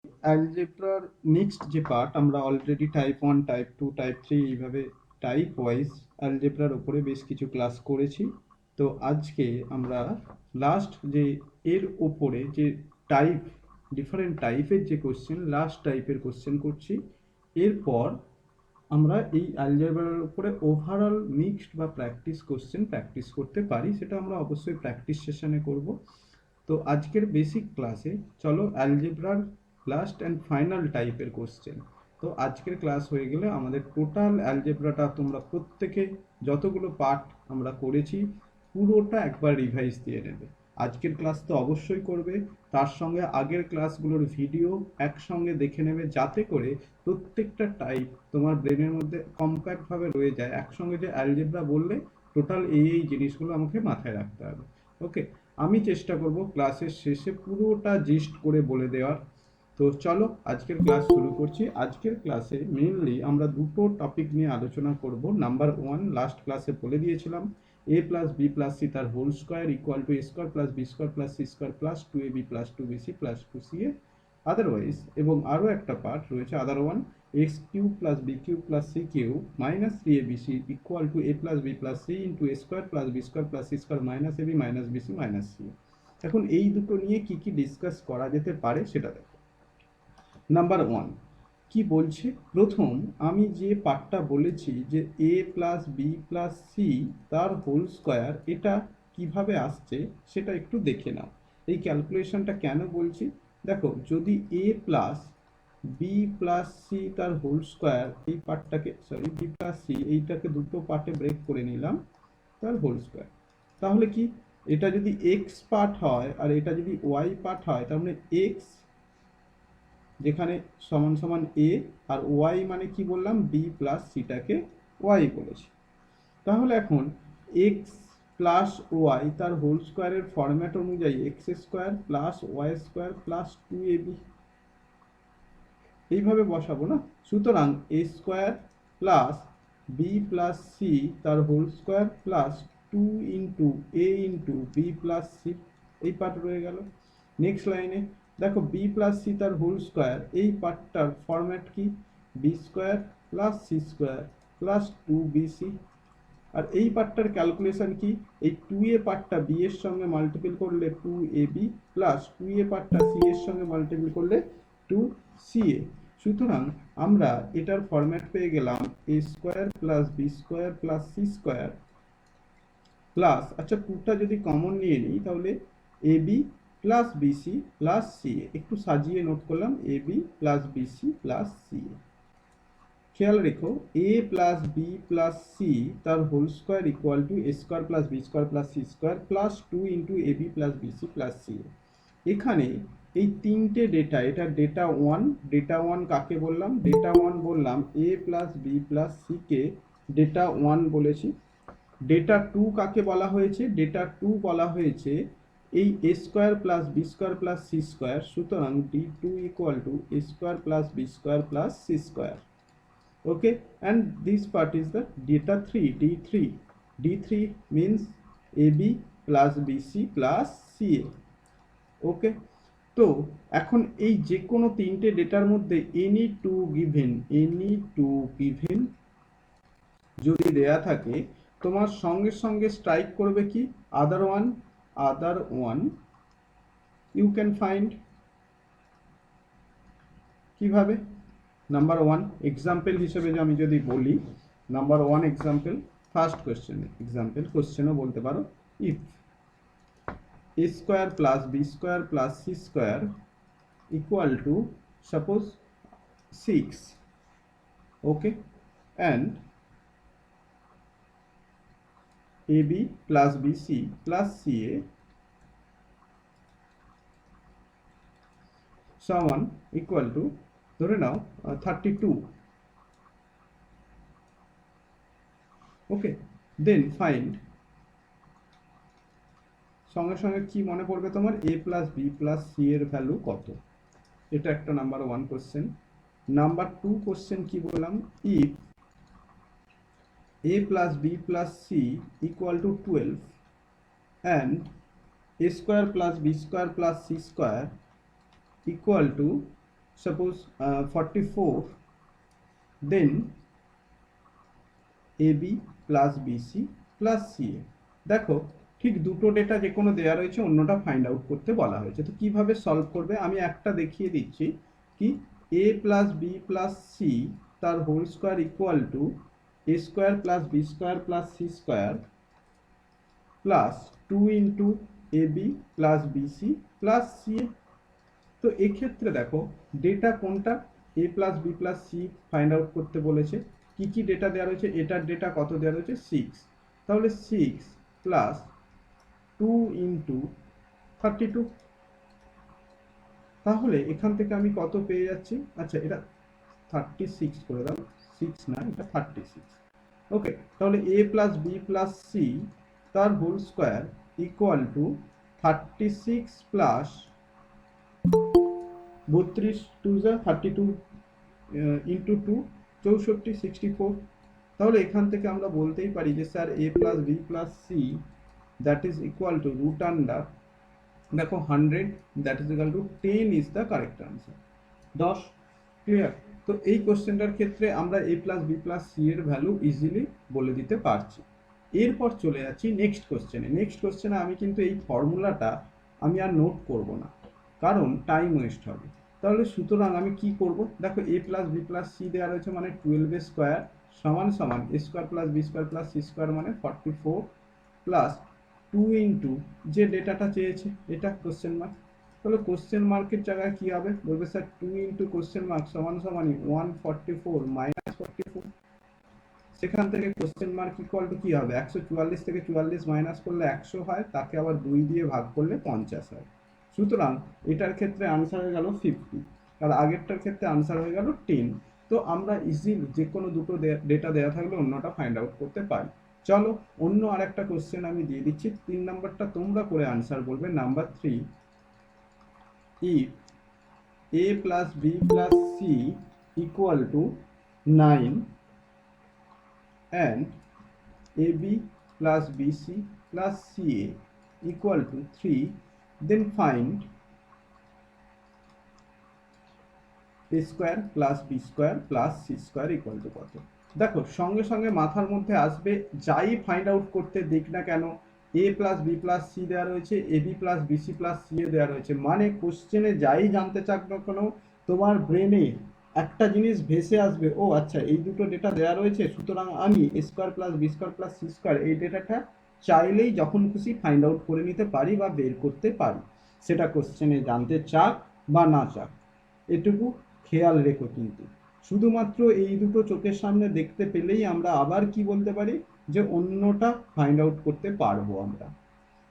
অ্যালজেব্রার next যে part, আমরা already type 1, type 2, type 3 এইভাবে টাইপ ওয়াইজ অ্যালজেব্রার ওপরে বেশ কিছু ক্লাস করেছি। তো আজকে আমরা লাস্ট যে এর ওপরে যে টাইপ, ডিফারেন্ট টাইপের যে কোশ্চেন, লাস্ট টাইপের কোশ্চেন করছি। এরপর আমরা এই অ্যালজেব্রার উপরে ওভারঅল মিক্সড বা প্র্যাকটিস কোশ্চেন প্র্যাকটিস করতে পারি, সেটা আমরা অবশ্যই প্র্যাকটিস সেশনে করব। তো আজকের বেসিক ক্লাসে চলো অ্যালজেব্রার লাস্ট অ্যান্ড ফাইনাল টাইপের কোশ্চেন। তো আজকের ক্লাস হয়ে গেলে আমাদের টোটাল অ্যালজেব্রাটা তোমরা প্রত্যেকে যতগুলো পার্ট আমরা করেছি পুরোটা একবার রিভাইজ দিয়ে নেবে। আজকের ক্লাস তো অবশ্যই করবে, তার সঙ্গে আগের ক্লাসগুলোর ভিডিও একসঙ্গে দেখে নেবে, যাতে করে প্রত্যেকটা টাইপ তোমার ব্রেনের মধ্যে কম্প্যাক্টভাবে রয়ে যায়। একসঙ্গে যে অ্যালজেব্রা বললে টোটাল এই জিনিসগুলো আমাকে মাথায় রাখতে হবে। ওকে, আমি চেষ্টা করব ক্লাসের শেষে পুরোটা জিস্ট করে বলে দেওয়ার। তো চলো আজকের ক্লাস শুরু করছি। আজকের ক্লাসে মেইনলি আমরা দুটো টপিক নিয়ে আলোচনা করব। নাম্বার 1, লাস্ট ক্লাসে বলে দিয়েছিলাম a plus B plus C তার whole square equal to a square plus B square plus C square plus 2ab plus 2bc plus 2ca otherwise. এবং আরও একটা পার্ট রয়েছে other one, x cube plus B cube plus C cube minus 3abc equal to a plus B plus C into a square plus B square plus C square minus ab minus BC minus c. এখন এই দুটো নিয়ে কি কি discuss করা যেতে পারে সেটা দেখো। নাম্বার 1 কি বলছে, প্রথম আমি যে পার্টটা বলেছি যে a plus B plus C তার হোল স্কোয়ার, এটা কিভাবে আসছে সেটা একটু দেখে নাও। এই ক্যালকুলেশনটা কেন বলছি দেখো, যদি a plus B plus C তার হোল স্কোয়ার, এই পার্টটাকে সরি বি প্লাস সি এইটাকে দুটো পার্টে ব্রেক করে নিলাম, তার হোল স্কোয়ার, তাহলে কি এটা যদি এক্স পার্ট হয় আর এটা যদি ওয়াই পার্ট হয়, তার মানে এক্স যেখানে সমান সমান এ, আর ওয়াই মানে কি বললাম, বি প্লাস সিটাকে ওয়াই বলেছি। তাহলে এখন এক্স প্লাস ওয়াই তার হোল স্কোয়ারের ফরম্যাট অনুযায়ী x square plus Y square plus 2ab এইভাবে বসাবো না। সুতরাং a square plus B plus C তার whole square plus 2 into a into b plus c, এই পার্ট রয়ে গেল। নেক্সট লাইনে দেখো বি প্লাস সি তার হোল স্কোয়ার, এই পার্টটার ফরম্যাট কি, b square plus C square plus 2bc। আর এই পার্টটার ক্যালকুলেশন কি, এই 2a পার্টটা বি এর সঙ্গে মাল্টিপল করলে 2ab প্লাস 2a পার্টটা সি এর সঙ্গে মাল্টিপল করলে 2ca। সুতরাং আমরা এটার ফরম্যাট পেয়ে গেলাম a square plus B square plus C square plus, আচ্ছা 2টা যদি কমন নিয়ে নিই তাহলে ab plus BC plus ca, একটু সাজিয়ে নোট করলাম ab plus BC plus ca. খেয়াল রেখো a plus B plus C তার whole square equal to a square plus B square plus C square plus 2 into ab plus BC plus c. এখানে এই তিনটে data, এটা data 1, data 1 কাকে বললাম, data 1 বললাম a plus B plus C কে data 1 বলেছি। ডেটা 2 কাকে বলা হয়েছে, ডেটা 2 বলা হয়েছে এই a square plus B square plus C square, সুতরাং d2 equal to a square plus B square plus C square. Okay, and this part is the data 3, d3 means ab plus bc plus ca. Okay, তো এখন এই যে কোনো তিনটে ডেটার মধ্যে any two given যদি দেয়া থাকে, তোমার সঙ্গে সঙ্গে স্ট্রাইক করবে কি, other one you can find। কিভাবে, নাম্বার 1 এক্সাম্পল হিসেবে আমি যদি বলি, number 1 example, first question example, কোশ্চেনও বলতে পারো, if a square plus B square plus C square equal to suppose 6, okay, and ab plus BC plus CA সমান equal to ধরে নাও 32। ওকে, দেন ফাইন্ড, সঙ্গে সঙ্গে কি মনে পড়বে তোমার, a plus B plus C এর ভ্যালু কত, এটা একটা নাম্বার 1 কোশ্চেন। নাম্বার 2 কোশ্চেন কি বললাম, if a plus B plus C equal to 12 and a square plus B square plus C square equal to suppose 44, then AB plus BC plus CA. দেখো ঠিক দুটো data যে কোনো দেওয়া রয়েছে, অন্যটা ফাইন্ড আউট করতে বলা হয়েছে। তো কিভাবে সলভ করবে আমি একটা দেখিয়ে দিচ্ছি, কি a plus B plus C তার whole square equal to a square plus B square plus C square plus 2 into a b plus BC plus ca. তো এক্ষেত্রে দেখো ডেটা কোনটা, a plus B plus c find out করতে বলেছে। কি কি data দেওয়া রয়েছে, এটার ডেটা কত দেওয়া রয়েছে 6, তাহলে 6 প্লাস 2 ইন্টু 32। তাহলে এখান থেকে আমি কত পেয়ে যাচ্ছি, আচ্ছা এটা 36 করে দাও, 6 না এটা 36। ওকে, তাহলে এ প্লাস বি প্লাস সি তার whole square equal to 36 plus 32 2 যা 32 ইন্টু 2 64 64। তাহলে এখান থেকে আমরা বলতেই পারি যে sir A plus B plus C that is equal to root under, দেখো 100 that is equal to 10 is the correct answer. 10 clear. তো এই কোশ্চেনটার ক্ষেত্রে আমরা A plus B plus C এর ভ্যালু ইজিলি বলে দিতে পারছি। এরপর চলে যাচ্ছি নেক্সট কোশ্চেনে। নেক্সট কোশ্চেনে আমি কিন্তু এই ফর্মুলাটা আমি আর নোট করব না, কারণ টাইম ওয়েস্ট হবে। তাহলে সুতরাং আমি কি করব, দেখো a plus B plus c দেওয়া রয়েছে মানে 12 স্কোয়ার সমান সমান a square plus B square plus C square মানে 44 প্লাস 2 ইন্টু যে ডেটাটা চেয়েছে এটা কোশ্চেন মার্ক। তাহলে কোশ্চেন মার্কের জায়গায় কি হবে, বলবে স্যার 2 ইন্টু কোশ্চেন মার্ক সমান সমানই 144 মাইনাস 44। সেখান থেকে কোশ্চেন মার্ক ইকুয়াল টু কি হবে, 144 থেকে 44 মাইনাস করলে 100 হয়, তাকে আবার 2 দিয়ে ভাগ করলে 50 হয়। সুতরাং এটার ক্ষেত্রে আনসার হয়ে গেল 50, আর আগেরটার ক্ষেত্রে আনসার হয়ে গেল 10। তো আমরা ইজিলি যে কোনো দুটো ডেটা দেওয়া থাকলে অন্যটা ফাইন্ড আউট করতে পারি। চলো অন্য আরেকটা কোশ্চেন আমি দিয়ে দিচ্ছি, 3 নাম্বারটা তোমরা করে আনসার বলবে। Number 3, if a plus b plus c equal to 9 and ab plus bc plus ca equal to 3, then find a square plus b square plus c square equal to কত। দেখো সঙ্গে সঙ্গে মাথার মধ্যে আসবে, যাই ফাইন্ড আউট করতে দিক না কেন a plus B plus c দেওয়া রয়েছে, a b plus BC plus c a দেওয়া রয়েছে, মানে কোশ্চেনে যাই জানতে চাক না কেন তোমার ব্রেনে একটা জিনিস ভেসে আসবে, ও আচ্ছা এই দুটো ডেটা দেওয়া রয়েছে, সুতরাং আমি a square plus B square plus C square এই ডেটাটা চাইলেই যখন খুশি ফাইন্ড আউট করে নিতে পারি বা বের করতে পারি, সেটা কোশ্চেনে জানতে চাক বা না চাক। এটুকু খেয়াল রেখো। কিন্তু শুধুমাত্র এই দুটো চোখের সামনে দেখতে পেলেই আমরা আবার কি বলতে পারি, যে অন্যটা ফাইন্ড আউট করতে পারবো আমরা।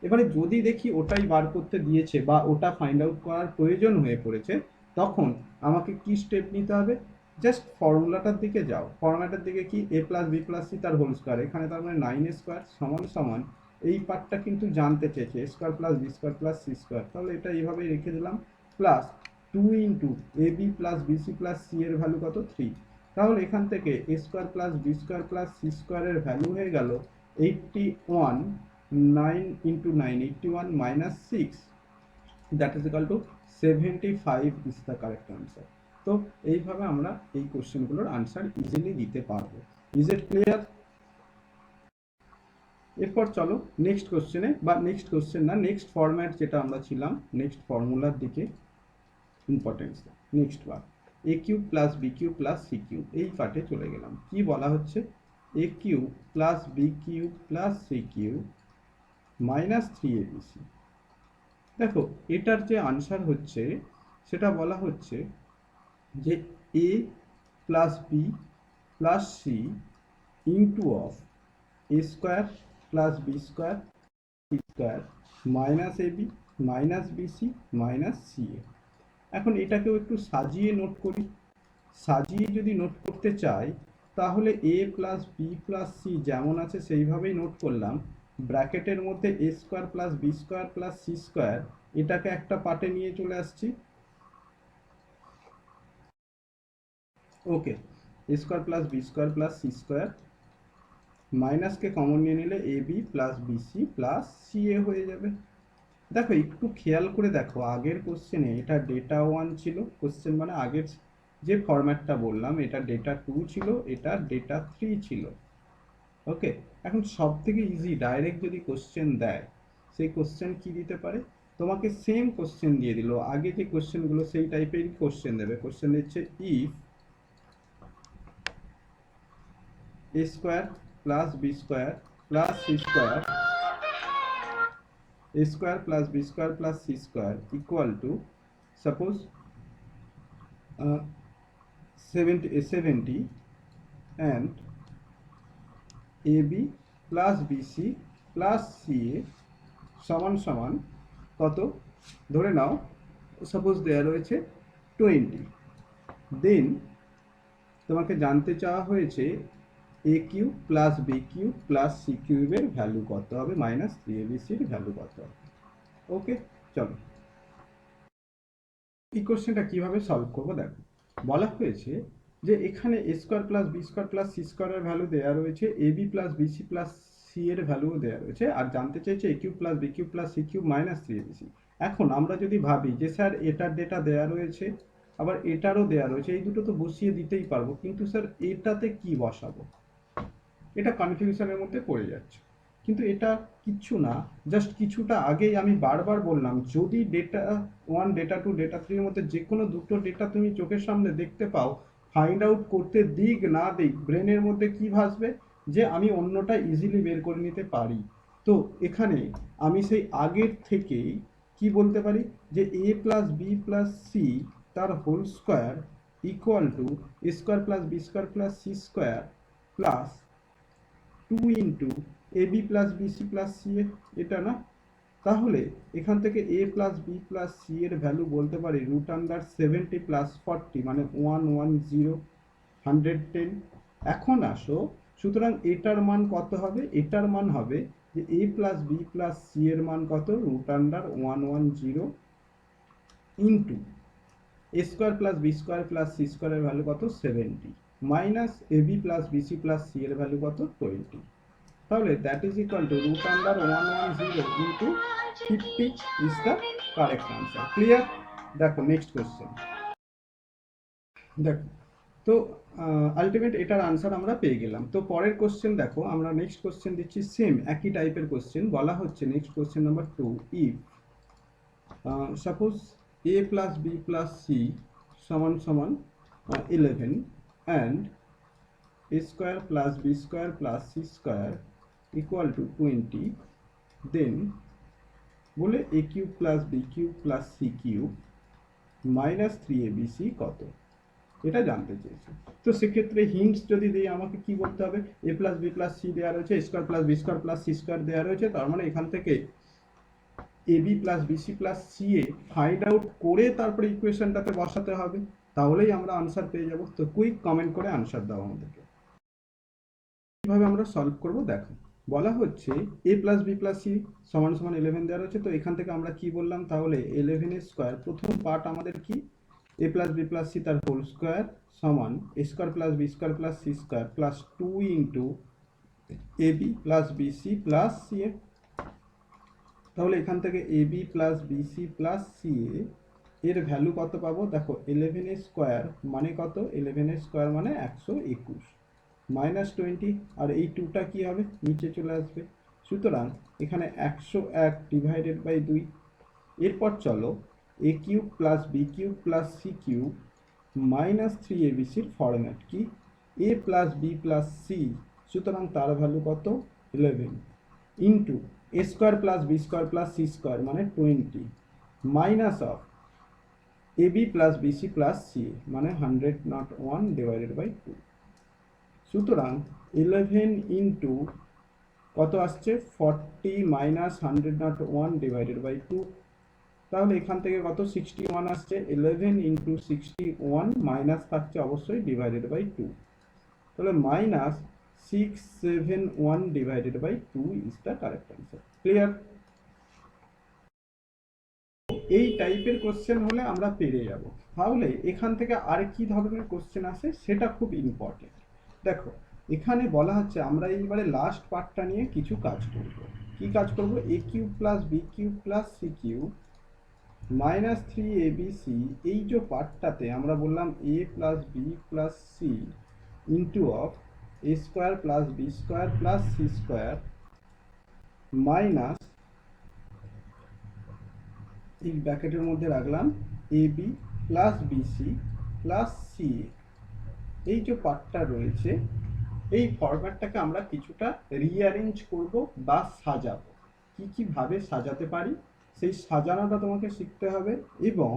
এবারে যদি দেখি ওটাই বার করতে দিয়েছে বা ওটা ফাইন্ড আউট করার প্রয়োজন হয়ে পড়েছে, তখন আমাকে কি স্টেপ নিতে হবে, জাস্ট ফর্মুলাটার দিকে যাও। ফর্মুলাটার দিকে কি, a plus B plus C তার হোল স্কোয়ার, এখানে তার মানে 9 স্কোয়ার সমান সমান এই পার্টটা কিন্তু জানতে চেয়েছে a square plus B square plus C square, তাহলে এটা এইভাবেই রেখে দিলাম, plus 2 into a b plus BC plus C এর ভ্যালু কত 3। তাহলে এখান থেকে a square plus B square plus c স্কোয়ারের ভ্যালু হয়ে গেল 81, 9 into 9 81 minus 6 that is equal to 75 is the correct answer. তো এইভাবে আমরা এই কোশ্চেনগুলোর আনসার ইজিলি দিতে পারবো। Is it clear? এরপর চলো নেক্সট কোশ্চেনে, বা নেক্সট কোশ্চেন না, নেক্সট ফরম্যাট যেটা আমরা ছিলাম, নেক্সট ফর্মুলার দিকে ইম্পর্টেন্স। নেক্সট বার a cube plus B cube plus C cube, এই পার্টে চলে গেলাম। কি বলা হচ্ছে, a cube plus B cube plus C cube minus 3abc। দেখো এটার যে আনসার হচ্ছে সেটা বলা হচ্ছে যে a plus B plus C into of A square plus B square c square minus AB minus BC minus ca. এখন এটাকেও একটু সাজিয়ে নোট করি। সাজিয়ে যদি নোট করতে চাই তাহলে এ প্লাস বি প্লাস সি যেমন আছে সেইভাবেই নোট করলাম, ব্র্যাকেটের মধ্যে a square plus B square plus C square এটাকে একটা পার্টে নিয়ে চলে আসছি। Okay, a square plus B square plus C square, মাইনাসকে কমন নিয়ে নিলে a b plus BC plus c a হয়ে যাবে। দেখো একটু খেয়াল করে দেখো, আগের কোশ্চেনে এটা ডেটা 1 ছিল, কোশ্চেন মানে আগের যে ফরম্যাটটা বললাম, এটা ডেটা 2 ছিল, এটা ডেটা 3 ছিল। ওকে, এখন সব থেকে ইজি ডাইরেক্ট যদি কোশ্চেন দেয়, সেই কোশ্চেন কি দিতে পারে, তোমাকে সেম কোশ্চেন দিয়ে দিল, আগে যে কোশ্চেনগুলো সেই টাইপেরই কোশ্চেন দেবে। কোশ্চেন দিচ্ছে if a square plus B square plus C square, a square plus B square plus C square equal to, suppose 70 and ab plus BC plus CA সমান সমান কত, ধরে নাও সাপোজ দেয়া রয়েছে 20। দেন তোমাকে জানতে চাওয়া হয়েছে a cube plus B cube plus c কিউবের ভ্যালু কত হবে, মাইনাস 3abc-র ভ্যালু কত হবে। ওকে, চলো এই কোশ্চেনটা কিভাবে সলভ করবো দেখো। বলা হয়েছে যে এখানে a square plus B square plus c স্কোয়ারের ভ্যালু দেওয়া রয়েছে, a b plus BC plus C এর ভ্যালুও দেওয়া রয়েছে, আর জানতে চাইছে a cube plus B cube plus C cube minus 3abc। এখন আমরা যদি ভাবি যে স্যার এটার ডেটা দেওয়া রয়েছে, আবার এটারও দেওয়া রয়েছে, এই দুটো তো বসিয়ে দিতেই পারবো, কিন্তু স্যার এটাতে কি বসাবো, এটা কনফিউশনের মধ্যে পড়ে যাচ্ছে। কিন্তু এটা কিচ্ছু না, জাস্ট কিছুটা আগেই আমি বারবার বললাম, যদি ডেটা 1 ডেটা 2 ডেটা 3 এর মধ্যে যে কোনো দুটো ডেটা তুমি চোখের সামনে দেখতে পাও, ফাইন্ড আউট করতে দিক না দিক ব্রেনের মধ্যে কি ভাসবে, যে আমি অন্যটা ইজিলি বের করে নিতে পারি। তো এখানে আমি সেই আগের থেকেই কি বলতে পারি, যে a plus B plus C তার whole square equal to a square plus B square plus C square plus 2 into a b plus BC plus c a, এটা না? তাহলে এখান থেকে a plus B plus C এর value বলতে পারি √70 plus 40 মানে 110, 110। এখন আসো, সুতরাং এটার মান কত হবে, এটার মান হবে যে a plus B plus C এর মান কত, √110 into a square plus B square plus c স্কোয়ারের ভ্যালু কত 70, মাইনাস এ b plus BC plus C এর ভ্যালু কত 20। তাহলে that is equal to √110 into 50 is the correct answer. Clear? দেখো next question দেখো। তো আলটিমেট এটার আনসার আমরা পেয়ে গেলাম। তো পরের কোশ্চেন দেখো, আমরা নেক্সট কোশ্চেন দিচ্ছি সেম একই টাইপের কোশ্চেন। বলা হচ্ছে next question number 2, if suppose a plus B plus C সমান সমান 11 and a square plus B square plus C square equal to 20, then বলে a cube plus B cube plus C cube minus 3abc কত, এটা জানতে চেয়েছে। তো সেক্ষেত্রে hints যদি দিই, আমাকে কি করতে হবে, a plus B plus c দেওয়া রয়েছে, square plus B square plus C square দেওয়া রয়েছে, তার মানে এখান থেকে a b plus BC plus c a find out করে তারপরে ইকুয়েশনটাতে বসাতে হবে, তাহলেই আমরা আনসার পেয়ে যাব। তো কুইক কমেন্ট করে আনসার দাও আমাদেরকে। কিভাবে আমরা সলভ করব দেখো। বলা হচ্ছে a plus B plus C সমান সমান 11 দেওয়া রয়েছে, তো এখান থেকে আমরা কি বললাম, তাহলে 11 এর স্কোয়ার, প্রথম পার্ট আমাদের কি, a plus B plus C তার হোল স্কোয়ার সমান a square plus B square plus C square plus 2 into a b plus BC plus c a. তাহলে এখান থেকে a b plus BC plus C এর value কত পাবো, দেখো 11 এর স্কোয়ার মানে কত, 11 এর স্কোয়ার মানে 121 মাইনাস 20, আর এই 2টা কি হবে, নিচে চলে আসবে। সুতরাং এখানে 101 ডিভাইডেড বাই 2। এরপর চলো a cube plus B cube plus C cube minus 3abcর ফরম্যাট কি, a plus B plus c, সুতরাং তার ভ্যালু কত 11 into a square plus B square plus C square মানে 20 minus of a b plus BC plus c মানে 101 divided by 2। সুতরাং 11 into কত আসছে 40 মাইনাস 101 ডিভাইডেড বাই 2, তাহলে এখান থেকে কত 61 আসছে। 11 ইন্টু 61 মাইনাস থাকছে অবশ্যই ডিভাইডেড বাই 2, তাহলে minus 671 divided by 2 is the correct answer. Clear? এই টাইপের কোশ্চেন হলে আমরা পেরে যাব। তাহলে এখান থেকে আর কি ধরনের কোশ্চেন আসে সেটা খুব ইম্পর্টেন্ট। দেখো এখানে বলা হচ্ছে আমরা এইবারে লাস্ট পার্টটা নিয়ে কিছু কাজ করব। কি কাজ করব, a cube plus B cube plus C cube minus 3abc, এই যে পার্টটাতে আমরা বললাম a plus B plus C into of A square plus B square plus C square minus, এই ব্র্যাকেটের মধ্যে রাখলাম a b plus BC plus c. এই যে পার্টটা রয়েছে, এই ফরম্যাটটাকে আমরা কিছুটা রিঅ্যারেঞ্জ করব বা সাজাবো। কিভাবে সাজাতে পারি সেই সাজানোটা তোমাকে শিখতে হবে, এবং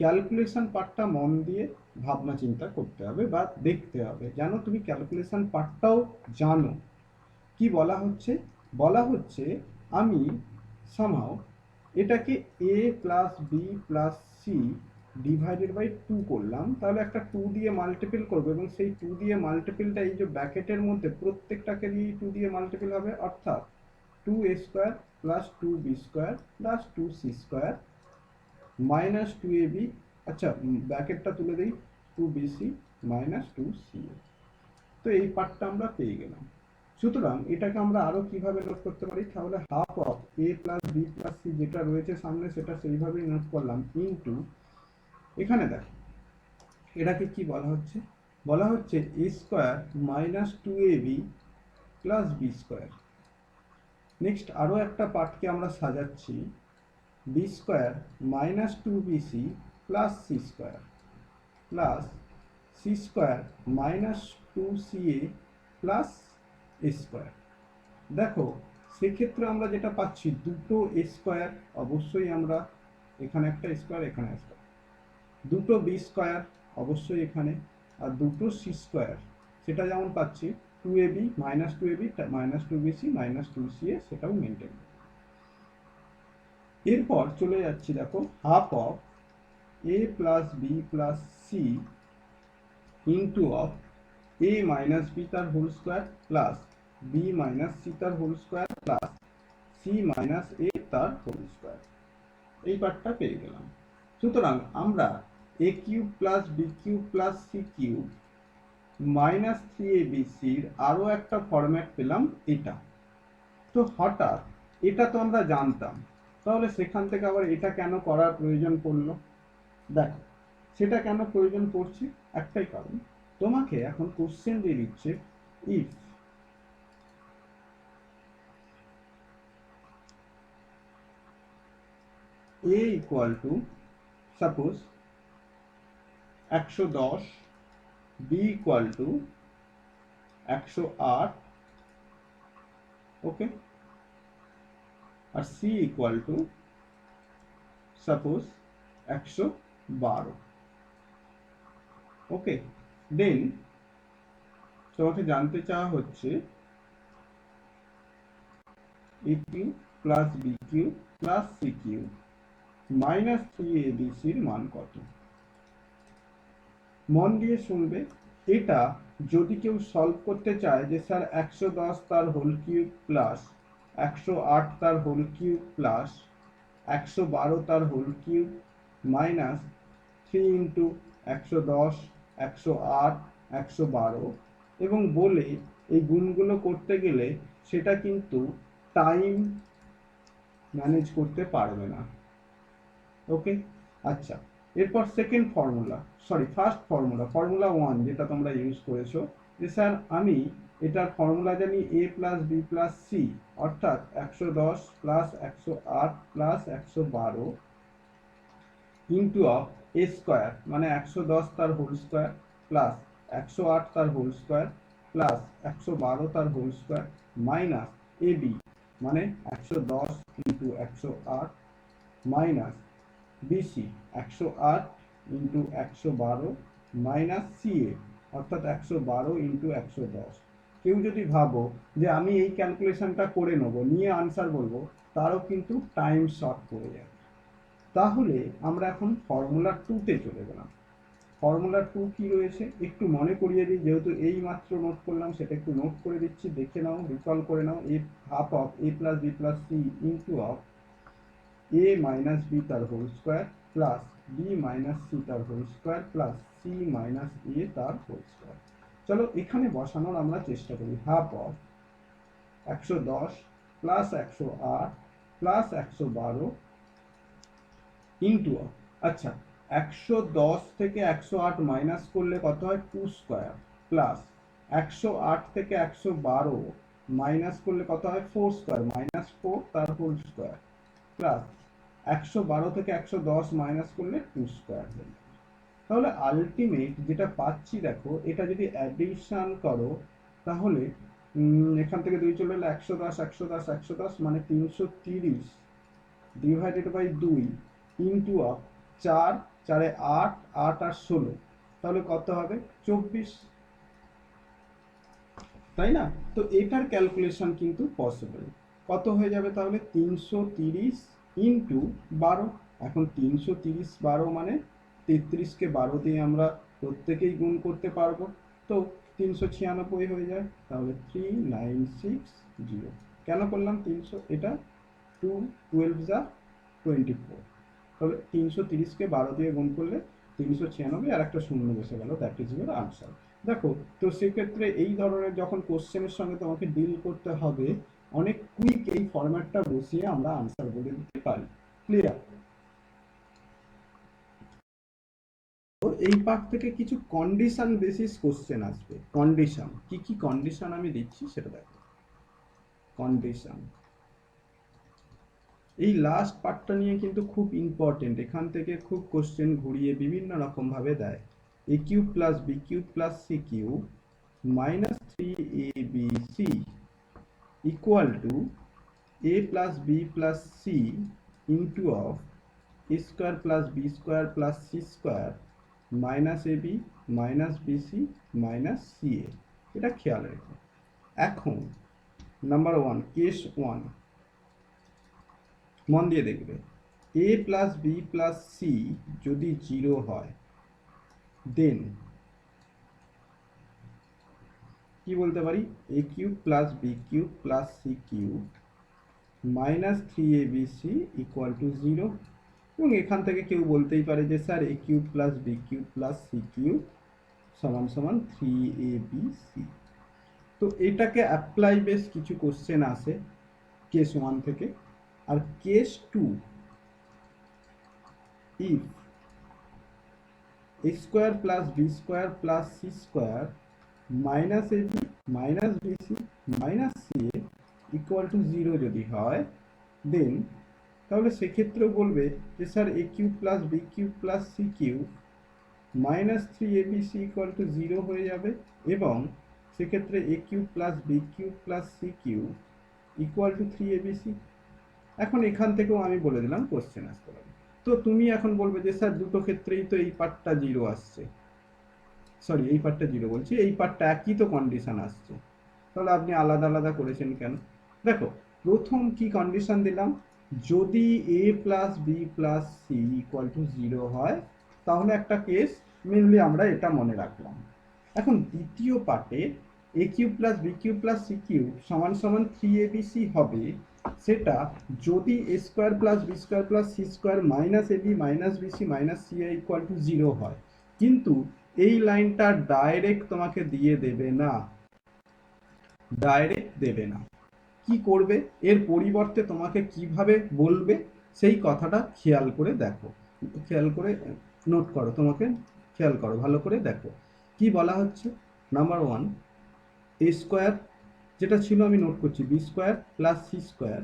ক্যালকুলেশন পার্টটা মন দিয়ে ভাবনা চিন্তা করতে হবে বা দেখতে হবে, যেন তুমি ক্যালকুলেশন পার্টটাও জানো। কি বলা হচ্ছে, বলা হচ্ছে আমি সামহাও এটাকে a plus B plus C divided by 2 করলাম, তাহলে একটা 2 দিয়ে মাল্টিপল করবো, এবং সেই 2 দিয়ে মাল্টিপলটা এই যে ব্র্যাকেটের মধ্যে প্রত্যেকটাকে দিয়ে 2 দিয়ে মাল্টিপল হবে, অর্থাৎ 2a square plus 2b square plus 2c square minus 2ab, আচ্ছা ব্র্যাকেটটা তুলে দিই, 2bc মাইনাস 2ca। তো এই পার্টটা আমরা পেয়ে গেলাম। সুতরাং এটাকে আমরা আরো কিভাবে নোট করতে পারি, তাহলে half of a plus B plus C যেটা রয়েছে সামনে সেটা সেইভাবেই নোট করলাম, ইনটু এখানে দেখো এটাকে কি বলা হচ্ছে, বলা হচ্ছে a square minus 2ab plus B square. Next আরো একটা পার্টকে আমরা সাজাচ্ছি, b square minus 2bc plus C square plus C square minus 2ca plus এ স্কোয়ার। দেখো সেক্ষেত্রে আমরা যেটা পাচ্ছি, দুটো এ স্কোয়ার, অবশ্যই আমরা এখানে একটা স্কোয়ার এখানে স্কোয়ার, দুটো বি স্কোয়ার অবশ্যই এখানে, আর দুটো সি স্কোয়ার, সেটা যেমন পাচ্ছি 2ab minus 2ab minus 2bc minus 2ca, সেটাও মেনটেন। এরপর চলে যাচ্ছি, দেখো half of a plus B plus C into of a minus b তার whole square plus b minus c তার whole square plus c minus a তার whole square. এই পার্টটা পেয়ে গেলাম। সুতরাং আমরা a cube plus B cube plus C cube minus 3abcর আরও একটা ফরম্যাট পেলাম এটা। তো হঠাৎ এটা তো আমরা জানতাম, তাহলে সেখান থেকে আবার এটা কেন করার প্রয়োজন পড়লো? দেখো সেটা কেন প্রয়োজন পড়ছে, একটাই কারণ, তোমাকে এখন কোশ্চেন দিয়ে দিচ্ছে, if a equal to suppose 110, b equal to 108, okay, আর c equal to suppose 112, okay. Then তোমাকে জানতে চাওয়া হচ্ছে a cube plus b cube plus c cube minus 3abcর মান কত। মন দিয়ে শুনবে, এটা যদি কেউ সলভ করতে চায় যে স্যার 110 তার হোল কিউব প্লাস 108 তার হোল কিউব প্লাস 112 তার হোল কিউব মাইনাস 3 ইন্টু 110 108 112, এবং বলে এই গুণগুলো করতে গেলে সেটা কিন্তু টাইম ম্যানেজ করতে পারবে না, ওকে। আচ্ছা, এরপর second formula, sorry first formula, formula 1 যেটা তোমরা ইউজ করেছো, যে স্যার আমি এটার ফর্মুলা জানি a plus B plus C, অর্থাৎ 110 plus 108 plus 112 into of A square, মানে 110 তার হোল স্কোয়ার প্লাস 108 তার হোল স্কোয়ার প্লাস 112 তার হোল স্কোয়ার মাইনাস এ বি, মানে 110 into 108 minus BC 108 into 112 minus CA, অর্থাৎ 112 ইন্টু 110। কেউ যদি ভাবো যে আমি এই ক্যালকুলেশনটা করে নেবো নিয়ে আনসার বলবো, তারও কিন্তু টাইম শর্ট পড়ে যাবে। তাহলে আমরা এখন ফর্মুলা 2তে চলে গেলাম। ফর্মুলা 2 কি রয়েছে একটু মনে করিয়ে দিই, যেহেতু এই মাত্র নোট করলাম, সেটা একটু নোট করে দিচ্ছি, দেখে নাও, রিকল করে নাও। A half of a plus B plus C into of a minus b তার whole square plus b minus c তার whole square plus c minus a তার হোল স্কোয়ার। চলো এখানে বসানোর আমরা চেষ্টা করি। Half of 110 plus 108 plus 112 into, আচ্ছা 110 থেকে 108 মাইনাস করলে কত হয় 2 স্কোয়ার, প্লাস 108 থেকে 112 মাইনাস করলে কত হয় 4 স্কোয়ার, -4 তার হোল স্কোয়ার, প্লাস 112 থেকে 110 মাইনাস করলে 2 স্কোয়ার। তাহলে আলটিমেট যেটা পাচ্ছি দেখো, এটা যদি অ্যাডিশন করো তাহলে এখান থেকে 2 চলে এলে 110 110 110 মানে 330 ডিভাইডেড বাই 2 ইন্টু 4, 4 এ 8, 8 আর 16, তাহলে কত হবে 24, তাই না? তো এটার ক্যালকুলেশন কিন্তু পসিবল। কত হয়ে যাবে তাহলে 330 ইন্টু 12, এখন 330 12 মানে 33কে 12 দিয়ে আমরা প্রত্যেকেই গুণ করতে পারবো, তো 396 হয়ে যায়, তাহলে 3960। কেন করলাম 300, এটা 2 12 যা 24, তাহলে 330কে 12 দিয়ে গুণ করলে 396 আর একটা শূন্য বসে গেল, দ্যাট ইজ ইউর আনসার। দেখো, তো সেক্ষেত্রে এই ধরনের যখন কোশ্চেনের সঙ্গে তোমাকে ডিল করতে হবে, অনেক কুইক এই ফরম্যাটটা বসিয়ে আমরা আনসার বলে দিতে পারি। ক্লিয়ার? এই পার্ট থেকে কিছু কন্ডিশন বেসিস কোশ্চেন আসবে। কন্ডিশন কি কি কন্ডিশন আমি দিচ্ছি সেটা দেখো। কন্ডিশন, এই লাস্ট পার্টটা নিয়ে কিন্তু খুব ইম্পর্টেন্ট, এখান থেকে খুব কোশ্চেন ঘুরিয়ে বিভিন্ন রকম ভাবে দেয়। a cube plus B cube plus C cube minus 3abc equal to a plus B plus C into of a square plus B square plus C square minus ab minus BC minus CA. এটা খেয়াল রেখো। এখন number 1, case 1, মন দিয়ে দেখবে, a plus B plus c যদি 0 হয়, then কি বলতে পারি, a cube plus B cube plus C cube minus 3abc equal to 0। এবং এখান থেকে কেউ বলতেই পারে যে sir a cube plus B cube plus C cube সমান সমান 3abc। তো এটাকে অ্যাপ্লাই বেস কিছু কোশ্চেন আসে কেস 1 থেকে। আর case 2, if a square plus B square plus C square minus ab minus BC minus CA equal to 0 যদি হয়, দেন তাহলে সেক্ষেত্রেও বলবে যে sir a cube plus B cube plus C cube minus 3abc equal to 0 হয়ে যাবে, এবং সেক্ষেত্রে a cube plus B cube plus C cube equal to 3abc। এখন এখান থেকেও আমি বলে দিলাম কোশ্চেন আসতে পারে। তো তুমি এখন বলবে যে স্যার দুটো ক্ষেত্রেই তো এই পার্টটা 0 আসছে, সরি এই পার্টটা 0 বলছি, এই পার্টটা একই তো কন্ডিশন আসছে, তাহলে আপনি আলাদা আলাদা করেছেন কেন? দেখো, প্রথম কি কন্ডিশন দিলাম, যদি a plus B plus C equal to 0 হয়, তাহলে একটা কেস মেনলি আমরা এটা মনে রাখলাম। এখন দ্বিতীয় পার্টে a cube plus B cube plus C cube সমান সমান 3abc হবে, সেটা যদি a square plus B square plus C square minus ab minus BC minus CA equal to 0 হয়। কিন্তু এই লাইনটা ডাইরেক্ট তোমাকে দিয়ে দেবে না, ডাইরেক্ট দেবে না। কি করবে, এর পরিবর্তে তোমাকে কিভাবে বলবে সেই কথাটা খেয়াল করে দেখো, খেয়াল করে নোট করো, তোমাকে খেয়াল করো, ভালো করে দেখো কি বলা হচ্ছে। নাম্বার 1, এ স্কোয়ার যেটা ছিল আমি নোট করছি, B square plus C square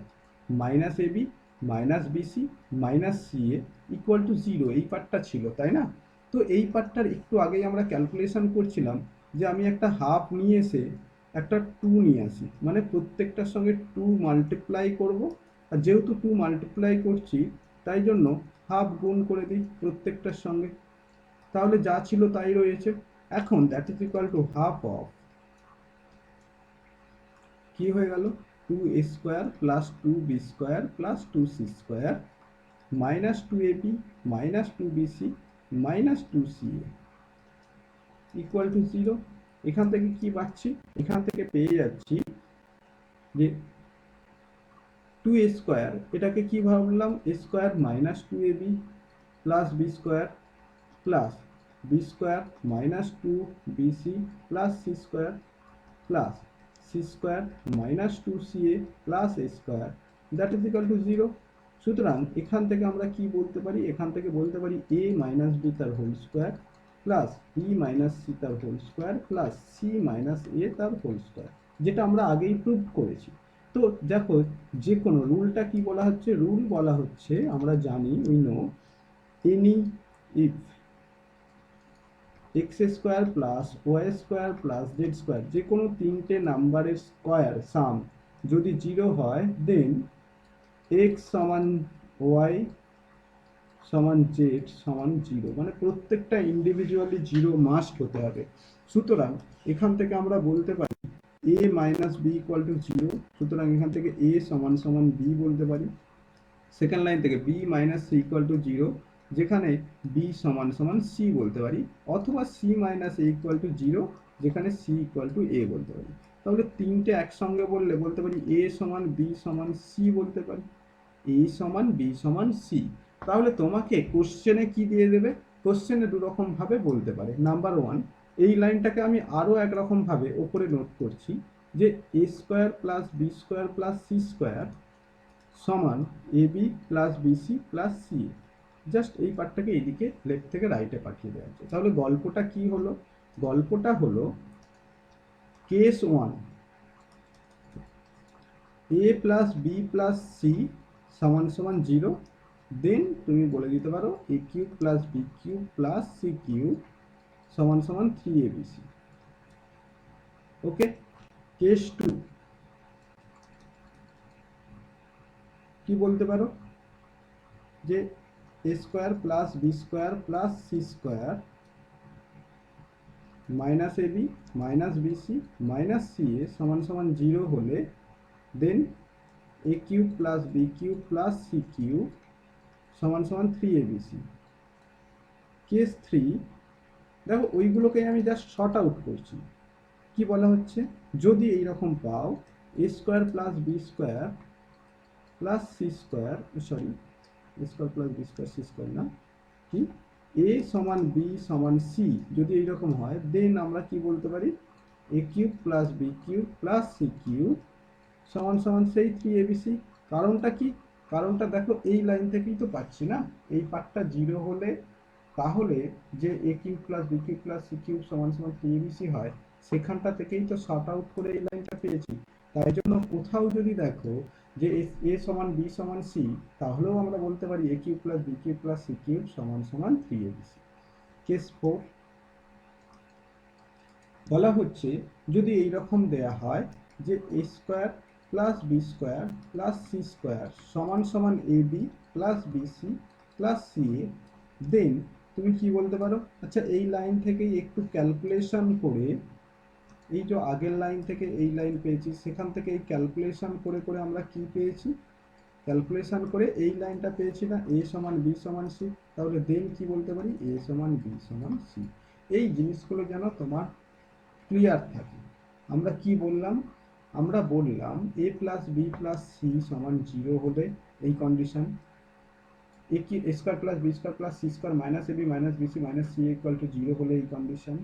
minus AB minus BC minus CA equal to 0, এই পার্টটা ছিল, তাই না? তো এই পার্টটার একটু আগেই আমরা ক্যালকুলেশন করছিলাম যে আমি একটা হাফ নিয়ে এসে একটা 2 নিয়ে আসি, মানে প্রত্যেকটার সঙ্গে 2 মাল্টিপ্লাই করব, আর যেহেতু 2 মাল্টিপ্লাই করছি তাই জন্য হাফ গুণ করে দিই প্রত্যেকটার সঙ্গে, তাহলে যা ছিল তাই রয়েছে। এখন that is equal to half of, কি হয়ে গেল, 2a square plus 2b square plus 2c square minus 2ab minus 2bc minus 2ca equal to 0। এখান থেকে কি পাচ্ছি, এখান থেকে পেয়ে যাচ্ছি যে 2a স্কোয়ার, এটাকে কি ভাবলাম, a square minus 2ab plus b square plus b square minus 2bc plus c square plus C square minus 2ca plus A square that is equal to 0। সুতরাং এখান থেকে আমরা কি বলতে পারি, এখান থেকে বলতে পারি a মাইনাস বি তার whole square plus b minus c তার whole square plus c minus a তার হোল স্কোয়ার, যেটা আমরা আগেই প্রুভ করেছি। তো দেখো যে কোনো রুলটা কি বলা হচ্ছে, রুল বলা হচ্ছে আমরা জানি we know any if X square plus Y square plus Z square যে কোনো তিনটে নাম্বারের স্কোয়ার সাম যদি 0 হয় দেন এক্স সমান ওয়াই সমান জেড সমান 0, মানে প্রত্যেকটা ইন্ডিভিজুয়ালি 0 মাস্ট হতে হবে। সুতরাং এখান থেকে আমরা বলতে পারি a minus B equal to 0, সুতরাং এখান থেকে a সমান সমান b বলতে পারি। সেকেন্ড লাইন থেকে b minus C equal to 0, যেখানে b সমান সমান c বলতে পারি, অথবা c minus a equal to 0, যেখানে c ইকুয়াল টু a বলতে পারি। তাহলে তিনটে একসঙ্গে বলতে পারি a সমান b সমান c বলতে পারি, a সমান b সমান c। তাহলে তোমাকে কোশ্চেনে কি দিয়ে দেবে, কোশ্চেনে দুরকম ভাবে বলতে পারে। নাম্বার 1, এই লাইনটাকে আমি আরও একরকম ভাবে ওপরে নোট করছি যে a square plus B square plus C square সমান a b plus BC plus c. Just এই পার্টটাকে এইদিকে লেফট থেকে রাইটে পাঠিয়ে দেওয়া হচ্ছে। তাহলে গল্পটা কি হলো, গল্পটা হলো case 1 a plus B plus C সমান সমান 0, দেন তুমি বলে দিতে পারো a cube plus B cube plus C cube সমান সমান 3abc। ওকে, কেস 2 কি বলতে পারো যে a square plus B square plus C square minus A b minus BC minus c a সমান সমান 0 হলে then a cube plus B cube plus C cube সমান সমান 3abc। কেস 3 দেখো ওইগুলোকে আমি জাস্ট শর্ট আউট করছি। কি বলা হচ্ছে, যদি এইরকম পাও a square plus B square plus C square, sorry a square plus B square c square না, কি এ সমান বি সমান সি যদি এইরকম হয় দেন আমরা কি বলতে পারি a cube plus B cube plus C cube সমান সমান সেই 3abc। কারণটা কি, কারণটা দেখো এই লাইন থেকেই তো পাচ্ছি না, এই পার্টটা 0 হলে তাহলে যে a cube plus B cube plus C cube সমান সমান 3abc হয়, সেখানটা থেকেই তো শর্ট আউট করে এই লাইনটা পেয়েছি। তাই জন্য কোথাও যদি দেখো যে এ সমান বি সমান সি, তাহলেও আমরা বলতে পারি a cube plus B cube plus C cube সমান সমান 3abc। কেস 4 বলা হচ্ছে যদি এই রকম দেয়া হয় যে a square plus B square plus C square সমান সমান a b plus BC plus c a, then তুমি কি বলতে পারো, আচ্ছা এই লাইন থেকেই একটু ক্যালকুলেশন করে, এই যে আগের লাইন থেকে এই লাইন পেয়েছি সেখান থেকে এই ক্যালকুলেশন করে করে আমরা কি পেয়েছি, ক্যালকুলেশন করে এই লাইনটা পেয়েছি না এ সমান বি সমান সি, তাহলে দেন কি বলতে পারি এ সমান বি সমান সি। এই জিনিসগুলো যেন তোমার ক্লিয়ার থাকে। আমরা কি বললাম, আমরা বললাম a plus B plus C সমান 0 হলে এই কন্ডিশন, এ কি a square plus B square plus C square minus A b minus BC minus C equal to 0 হলে এই কন্ডিশন,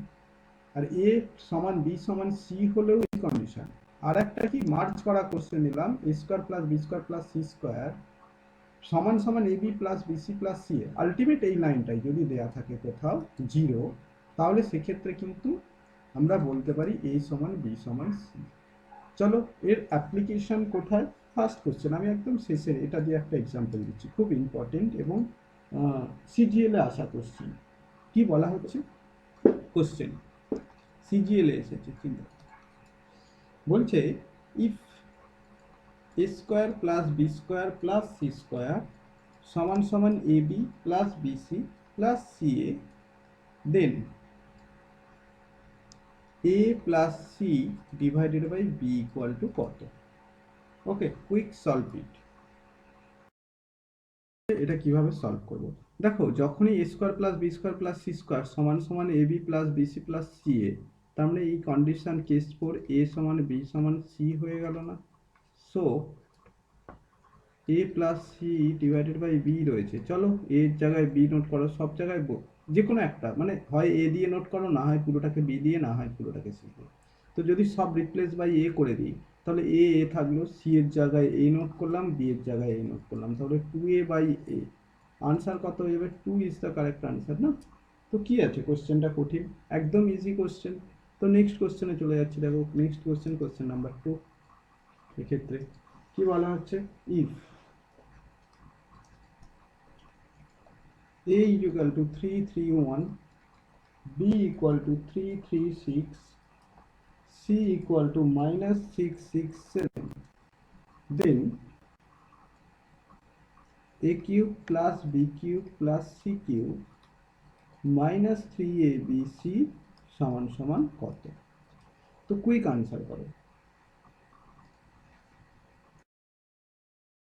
আর এ সমান বি সমান সি হলেও এই কন্ডিশন। আর একটা কি মার্চ করা কোশ্চেন নিলাম a square plus B square plus C square সমান সমান a b plus BC plus c a, ultimate এই লাইনটাই যদি দেয়া থাকে কোথাও 0, তাহলে সেক্ষেত্রে কিন্তু আমরা বলতে পারি এ সমান বি সমান সি। চলো এর অ্যাপ্লিকেশন কোথায়, ফার্স্ট কোশ্চেন আমি একদম শেষের এটা দিয়ে একটা এক্সাম্পল দিচ্ছি, খুব ইম্পর্টেন্ট এবং সিজিএল এ আসা কোশ্চেন। কি বলা হচ্ছে কোশ্চেন, সিজিএল এ এসেছে, চিন্তা বলছে if a square plus B square plus C square সমান সমান a b plus BC plus c a, then a plus c divided by b equal to কত। Okay, quick solve it. এটা কিভাবে solve করব, দেখো যখনই a square plus B square plus C square সমান সমান a b plus BC plus c a, তার মানে এই কন্ডিশন কেস 4 a সমান বি সমান সি হয়ে গেল না, so a plus C divided by B রয়েছে। চলো এর জায়গায় বি নোট করো, সব জায়গায় যে কোনো একটা, মানে হয় এ দিয়ে নোট করো, না হয় পুরোটাকে বি দিয়ে, না হয় পুরোটাকে সি দিয়ে। তো যদি সব রিপ্লেস বাই এ করে দিই তাহলে এ থাকলো, সি এর জায়গায় এ নোট করলাম, বি এর জায়গায় এ নোট করলাম, তাহলে 2a বাই এ। আনসার কত হয়ে যাবে? 2 ইজ দ্য কারেক্ট আনসার না? তো কি আছে, কোশ্চেনটা কঠিন? একদম ইজি কোশ্চেন। তো নেক্সট কোশ্চেনে চলে যাচ্ছি। দেখো নেক্সট কোশ্চেন, কোশ্চেন নাম্বার 2। এক্ষেত্রে কি বলা হচ্ছে? If a equal to 331, b equal to 336, c equal to minus 667, then a cube plus b cube plus c cube minus 3abc সমান সমান কত? তো কুইক আনসার করো।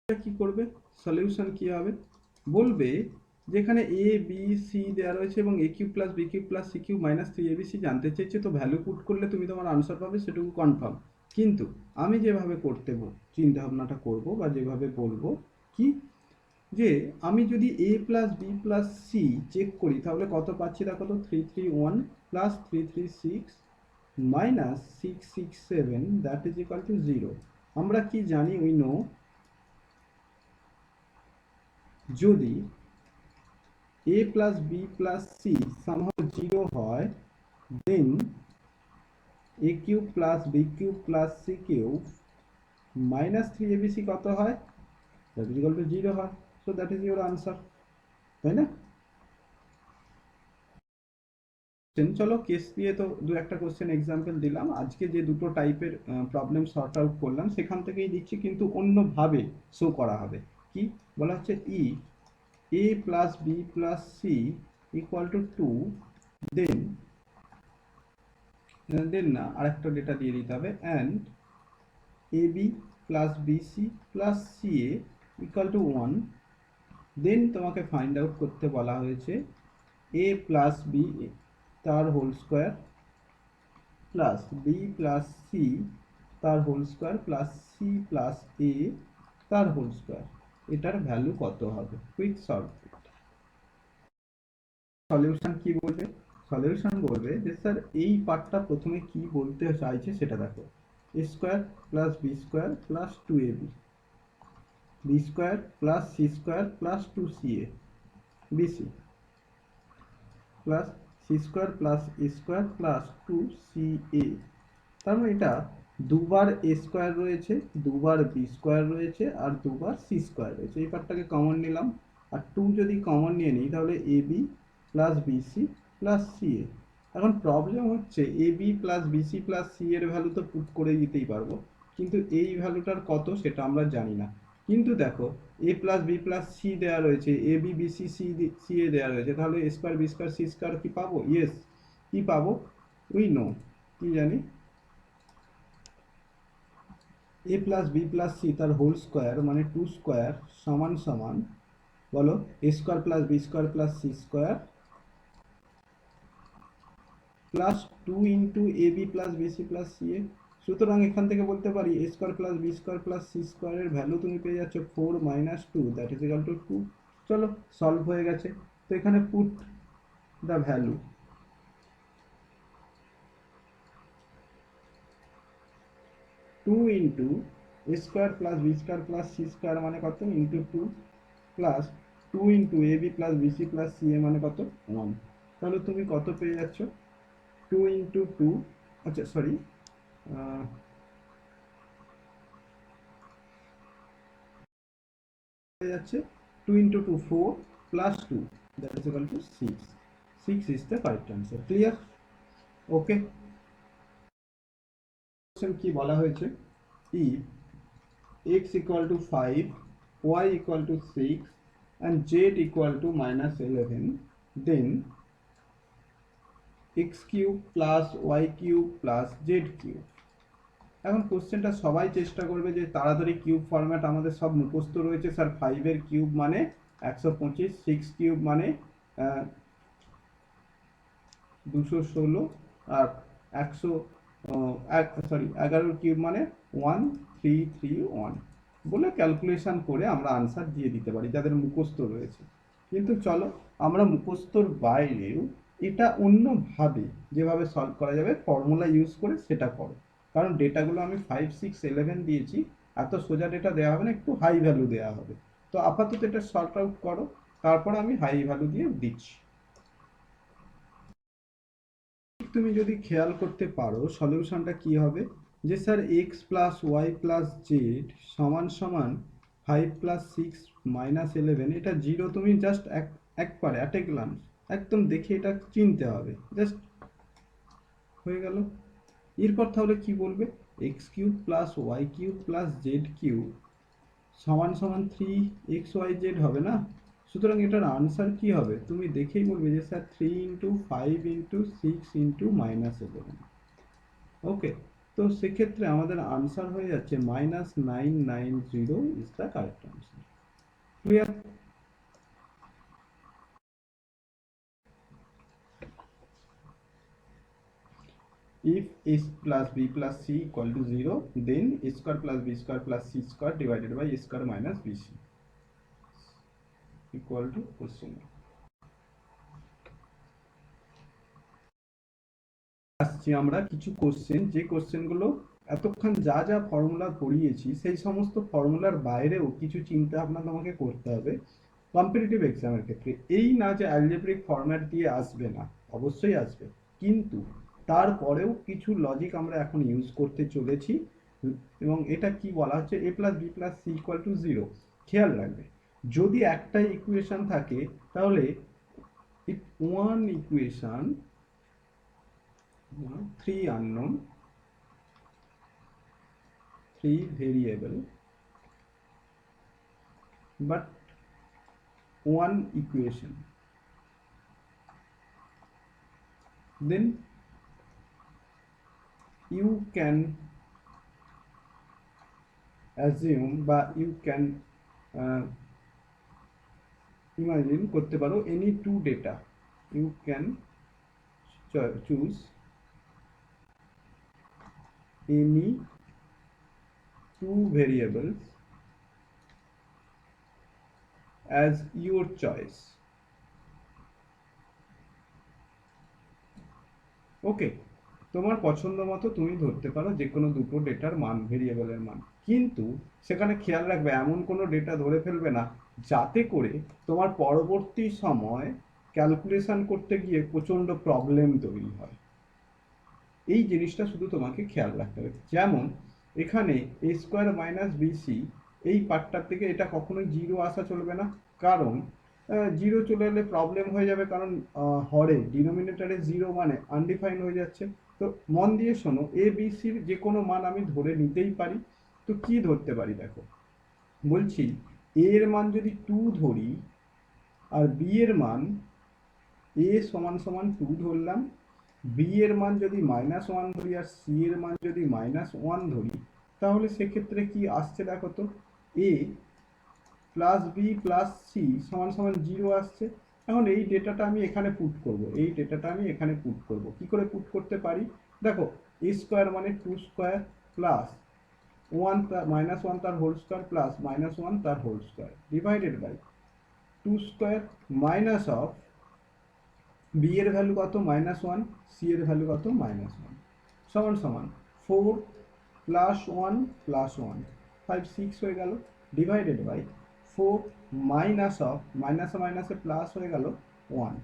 কি করবে? সলিউশন কি হবে? বলবে যেখানে এ বি সি দেওয়া রয়েছে এবং a cube plus B cube plus C cube minus 3abc জানতে চেয়েছে, তো ভ্যালু পুট করলে তুমি তোমার আনসার পাবে, সেটুকু কনফার্ম। কিন্তু আমি যেভাবে করতে চিন্তা ভাবনাটা করবো বা যেভাবে বলবো কি, যে আমি যদি a plus B plus c check করি তাহলে কত পাচ্ছি? দেখো তো, 331 plus 336 minus 667 that is equal to 0। আমরা কি জানি? উই নো, যদি a plus B plus c somehow 0 হয়, then a cube plus B cube plus C cube minus 3abc কত হয়? দ্যাট ইজ ইকুয়াল টু 0 হয়। So that is your answer, তাই না? চলো কেস দিয়ে তো দু একটা কোশ্চেন এক্সাম্পল দিলাম। আজকে যে দুটো টাইপের প্রবলেম সর্ট আউট করলাম সেখান থেকেই দিচ্ছি, কিন্তু অন্যভাবে শো করা হবে। কি বলা হচ্ছে? ই a plus B plus C equal to 2, then না আরেকটা ডেটা দিয়ে দিতে হবে, and a b plus BC plus c a equal to 1, then তোমাকে ফাইন্ড আউট করতে বলা হয়েছে এ প্লাস বি তার whole square plus B plus C তার whole square plus c plus a তার হোল স্কোয়ার, এটার ভ্যালু কত হবে? Quick solve. সলিউশন কি বলবে? সলিউশন বলবে যে স্যার এই পার্টটা প্রথমে কি বলতে চাইছে সেটা দেখো। A square plus B square plus 2ab, b square plus C square plus 2ca b c plus C square plus A square plus 2ca। তার মানে এটা দুবার এ স্কোয়ার রয়েছে, দুবার বি স্কোয়ার রয়েছে, আর দুবার সি স্কোয়ার রয়েছে। এই পার্টটাকে কমন নিলাম, আর 2 যদি কমন নিয়ে নিই তাহলে a b plus BC plus c a. এখন প্রবলেম হচ্ছে a b plus BC plus C এর ভ্যালু তো পুট করে দিতেই পারবো, কিন্তু এই ভ্যালুটার কত সেটা আমরা জানি না। কিন্তু দেখো a plus B plus c দেওয়া রয়েছে, a b b c c a দেওয়া রয়েছে, তাহলে a square b square c square কি পাবো? ইয়েস। কি পাবো? উই নো, কি জানি, a plus B plus C তার হোল স্কোয়ার মানে 2 স্কোয়ার সমান সমান, বলো, a square plus B square plus C square plus 2 into a b plus BC plus c a. সুতরাং এখান থেকে বলতে পারি a square plus B square plus c স্কোয়ারের ভ্যালু তুমি পেয়ে যাচ্ছ 4 minus 2 that is equal to 2। চলো সলভ হয়ে গেছে। তো এখানে put the value, 2 into a square plus B square plus C square মানে কত? Into 2 plus 2 into a b plus BC plus c a মানে কত? 1। তাহলে তুমি কত পেয়ে যাচ্ছ? 2 ইন্টু 2, আচ্ছা সরি, হয়ে যাচ্ছে 2 into 2 4 plus 2 that is equal two 6। 6 is the correct answer. Clear? Okay. Question কি বলা হয়েছে? If x equal to 5, y equal to 6 and z equal to minus 11, then x cube plus y cube plus z cube। এখন কোশ্চেনটা সবাই চেষ্টা করবে যে তাড়াতাড়ি কিউব ফরম্যাট, আমাদের সব মুখস্থ রয়েছে স্যার। 5 এর কিউব মানে 125, 6 কিউব মানে 216, আর 100 সরি 11 কিউব মানে 1331 বলে ক্যালকুলেশন করে আমরা আনসার দিয়ে দিতে পারি যাদের মুখস্থ রয়েছে। কিন্তু চলো আমরা মুখস্থর বাইরেও এটা অন্যভাবে যেভাবে সলভ করা যাবে ফর্মুলা ইউজ করে সেটা করো, কারণ ডেটাগুলো আমি 5, 6, 11 দিয়েছি, এত সোজা ডেটা দেওয়া হবে না, একটু হাই ভ্যালু দেওয়া হবে। তো আপাতত এটা সর্ট আউট করো, তারপর আমি হাই ভ্যালু দিয়ে দিচ্ছি। তুমি যদি খেয়াল করতে পারো সলিউশনটা কি হবে, যে sir X plus Y plus Z সমান সমান 5 প্লাস 6 মাইনাস 11, এটা জিরো তুমি জাস্ট একবারে অ্যাট এ গ্লান্স একদম দেখে এটা চিনতে হবে, জাস্ট হয়ে গেল। এরপর তাহলে কি বলবে, X cube plus Y cube plus Z cube সমান সমান 3xyz হবে না। সুতরাং এটার আনসার কি হবে, তুমি দেখেই বলবে যে sir 3 into 5 into 6 into minus 11। ওকে, তো সেক্ষেত্রে আমাদের আনসার হয়ে যাচ্ছে -990 is the correct answer. Clear? If a plus b plus c equal to 0, then a square plus b square plus c square divided by a square minus bc equal to question mark। আসছি আমরা কিছু question, যে কোশ্চেনগুলো এতক্ষণ যা যা formula পড়িয়েছি সেই সমস্ত ফর্মুলার বাইরেও কিছু চিন্তা ভাবনা তোমাকে করতে হবে কম্পিটিটিভ এক্সামের ক্ষেত্রে। এই না যে অ্যালজেব্রিক ফরম্যাট দিয়ে আসবে না, অবশ্যই আসবে, কিন্তু তারপরেও কিছু লজিক আমরা এখন ইউজ করতে চলেছি। এবং এটা কি বলা হচ্ছে, a plus B plus C equal to 0। খেয়াল রাখবে, যদি একটাই ইকুয়েশন থাকে তাহলে if one equation, 3 unknown, 3 variable, but one equation, then you can assume বা you can imagine করতে পারো any two data, you can choose any two variables as your choice। ওকে, তোমার পছন্দ মতো তুমি ধরতে পারো যে কোনো দুটো ডেটার মান, ভেরিয়েবলের মান, কিন্তু সেখানে খেয়াল রাখবে এমন কোনো ডেটা ধরে ফেলবে না যাতে করে তোমার পরবর্তী সময় ক্যালকুলেশন করতে গিয়ে প্রচণ্ড প্রবলেম তৈরি হয়। এই জিনিসটা শুধু তোমাকে খেয়াল রাখতে হবে। যেমন এখানে এ স্কোয়ার মাইনাস বিসি, এই পার্টটার থেকে এটা কখনোই জিরো আসা চলবে না, কারণ জিরো চলে এলে প্রবলেম হয়ে যাবে, কারণ হরে ডিনোমিনেটারে জিরো মানে আনডিফাইন হয়ে যাচ্ছে। তো মন দিয়ে শোনো, এ বি সির যে কোনো মান আমি ধরে নিতেই পারি। তো কি ধরতে পারি দেখো, বলছি এ এর মান যদি 2 ধরি আর বি এর মান এ সমান সমান 2 ধরলাম, বি এর মান যদি -1 ধরি আর সি এর মান যদি -1 ধরি, তাহলে সেক্ষেত্রে কি আসছে দেখো তো, এ প্লাস বি প্লাস সি সমান সমান 0 আসছে। এখন এই ডেটাটা আমি এখানে পুট করব, এই ডেটাটা আমি এখানে পুট করব, কি করে পুট করতে পারি দেখো, এ স্কোয়ার মানে 2 স্কোয়ার প্লাস 1 -1 তার হোল স্কোয়ার প্লাস -1 তার whole square divided by 2 square minus of B এর ভ্যালু কত -1, সি এর ভ্যালু কত -1, সমান সমান 4 প্লাস 1 প্লাস 1, 5 6 হয়ে গেল, ডিভাইডেড বাই 4 মাইনাস অফ মাইনাসে মাইনাসে প্লাস হয়ে গেল 1,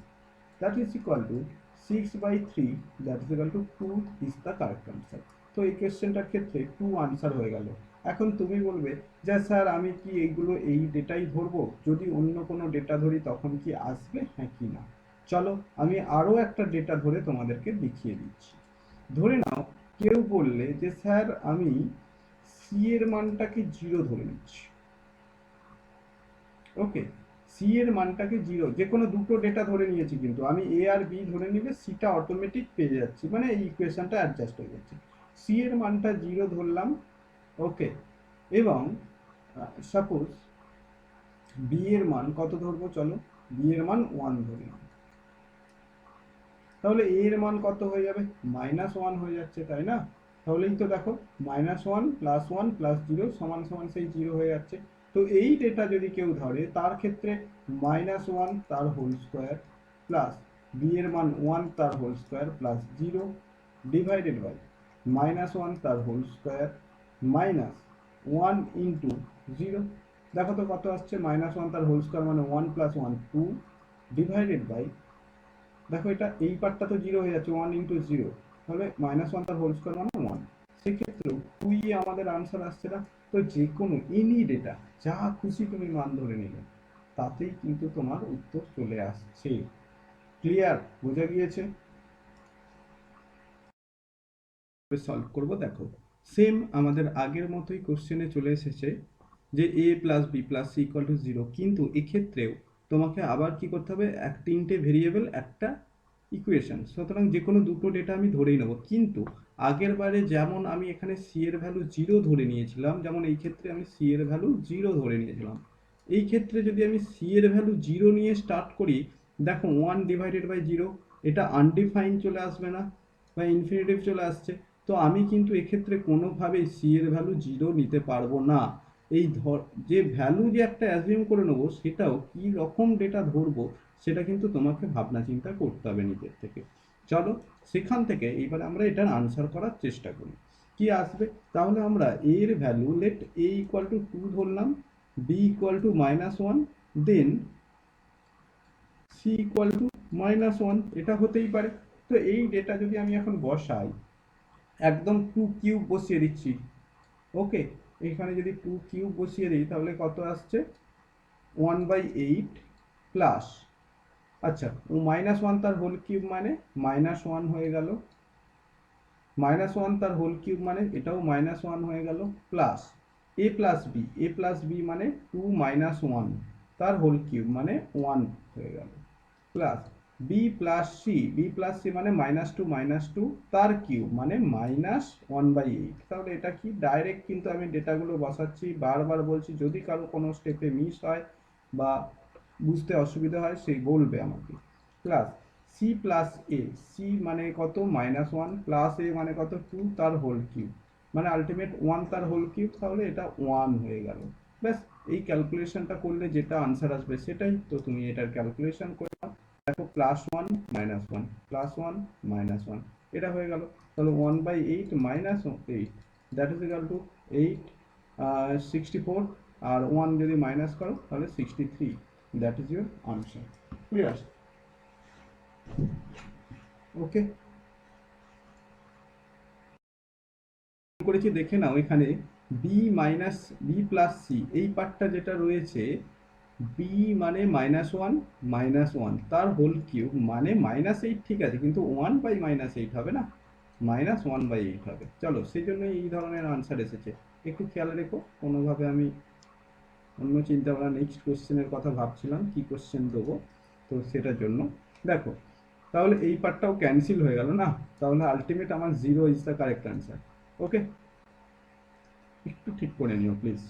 that is equal two 6/3, that is equal to 2 is the correct answer. তো এই কোয়েশ্চেনটার ক্ষেত্রে 2 আনসার হয়ে গেল। এখন তুমি বলবে যে স্যার আমি কি এইগুলো এই ডেটাই ধরবো, যদি অন্য কোনো ডেটা ধরি তখন কি আসবে, হ্যাঁ কি না? চলো আমি আরও একটা ডেটা ধরে তোমাদেরকে দেখিয়ে দিচ্ছি। ধরে নাও কেউ বললে যে স্যার আমি সি এর মানটাকে 0 ধরে নিচ্ছি। ওকে, সি এর মানটাকে 0, যে কোনো দুটো ডেটা ধরে নিয়েছি, কিন্তু আমি এ আর বি ধরে নিলে সিটা অটোমেটিক পেয়ে যাচ্ছি, মানে এই ইকুয়েশনটা অ্যাডজাস্ট হয়ে যাচ্ছে। সি এর মানটা 0 ধরলাম, ওকে, এবং সাপোজ বি এর মান কত ধরবো, চলো বি এর মান 1 ধরলাম, তাহলে এ এর মান কত হয়ে যাবে, -1 হয়ে যাচ্ছে, তাই না? তাহলেই তো দেখো -1 প্লাস 1 প্লাস 0 সমান সমান সেই 0 হয়ে যাচ্ছে। তো এই ডেটা যদি কেউ ধরে তার ক্ষেত্রে -1 তার হোল স্কোয়ার প্লাস বি এর মান 1 তার whole square plus 0 divided by -1 তার হোল স্কোয়ার মাইনাস 1 ইন্টু 0। দেখো তো কত আসছে, -1 তার হোল স্কোয়ার মানে 1 প্লাস 1 2 ডিভাইডেড বাই, দেখো এটা এই পার্টটা তো 0 হয়ে যাচ্ছে, 1 ইন্টু 0, তাহলে -1 তার হোল স্কোয়ার মানে 1। সেক্ষেত্রেও 2 আমাদের আনসার আসছে না। তো যে কোনো এনি ডেটা যা খুশি তুমি মান ধরে নিলে তাতেই কিন্তু তোমার উত্তর চলে আসছে। ক্লিয়ার? বোঝা গিয়েছে? সলভ করব, দেখো সেম আমাদের আগের মতোই কোশ্চেনে চলে এসেছে যে a plus B plus C equal to 0, কিন্তু এক্ষেত্রেও তোমাকে আবার কি করতে হবে, তিনটে ভেরিয়েবল একটা ইকুয়েশন, সুতরাং যে কোনো দুটো ডেটা আমি ধরেই নেব। কিন্তু আগের বারে যেমন আমি এখানে সি এর ভ্যালু 0 ধরে নিয়েছিলাম, যেমন এই ক্ষেত্রে আমি সি এর ভ্যালু 0 ধরে নিয়েছিলাম। এই ক্ষেত্রে যদি আমি সি এর ভ্যালু 0 নিয়ে স্টার্ট করি, দেখো 1 ডিভাইডেড বাই 0, এটা আনডিফাইন চলে আসবে না বা ইনফিনিটিভ চলে আসছে। তো আমি কিন্তু এক্ষেত্রে কোনোভাবেই সি এর ভ্যালু 0 নিতে পারবো না। এই যে ভ্যালু যে একটা অ্যাজিউম করে নেবো, সেটাও কি রকম ডেটা ধরবো সেটা কিন্তু তোমাকে ভাবনা চিন্তা করতে হবে নিজের থেকে। চলো সেখান থেকে এইবার আমরা এটার আনসার করার চেষ্টা করি। কি আসবে, তাহলে আমরা এর value let A equal to 2 ধরলাম, B equal to -1, then C equal to -1, এটা হতেই পারে। তো এই ডেটা যদি আমি এখন বসাই, একদম 2 কিউব বসিয়ে দিচ্ছি। ওকে, এখানে যদি 2 কিউব বসিয়ে দিই তাহলে কত আসছে, 1/8 প্লাস, আচ্ছা -1 তার হোল কিউব মানে -1 হয়ে গেল, -1 তার হোল কিউব মানে এটাও -1 হয়ে গেল, প্লাস এ প্লাস বি মানে 2 -1 তার হোল কিউব মানে 1 হয়ে গেল, প্লাস বি প্লাস সি মানে -2 তার কিউব মানে -1/8। তাহলে এটা কি, ডাইরেক্ট কিন্তু আমি ডেটাগুলো বসাচ্ছি, বারবার বলছি, যদি কারো কোনো স্টেপে মিস হয় বা বুঝতে অসুবিধা হয় সে বলবে আমাকে। প্লাস সি প্লাস এ, সি মানে কত -1, প্লাস এ মানে কত 2 তার হোল কিউব মানে আলটিমেট 1 তার হোল কিউব, তাহলে এটা 1 হয়ে গেল। ব্যাস, এই ক্যালকুলেশনটা করলে যেটা আনসার আসবে সেটাই। তো তুমি এটার ক্যালকুলেশন করে নাও, দেখো +1 -1 +1 -1, এটা হয়ে গেল। তাহলে 1/8 -8, দ্যাট ইজ ইকুয়াল টু 8 64, আর 1 যদি মাইনাস করো তাহলে 63, that is your answer. Clear? Okay, করেছি দেখে নাও, এখানে বি প্লাস সি এই পার্টটা যেটা রয়েছে, বি মানে -1 -1 তার হোল কিউব মানে -8, ঠিক আছে, কিন্তু 1/8 হবে না, -1/8 হবে। চলো সেই জন্য এই ধরনের আনসার এসেছে, একটু খেয়াল রেখো। কোনোভাবে আমি অন্য চিন্তা ভাবনা নেক্সট কোশ্চেনের কথা ভাবছিলাম কি কোশ্চেন দেবো, তো সেটার জন্য দেখো, তাহলে এই পার্টটাও ক্যান্সেল হয়ে গেল না, তাহলে আলটিমেট আমার 0 ইজ দ্য কারেক্ট আনসার। ওকে, একটু ঠিক করে নিও প্লিজ।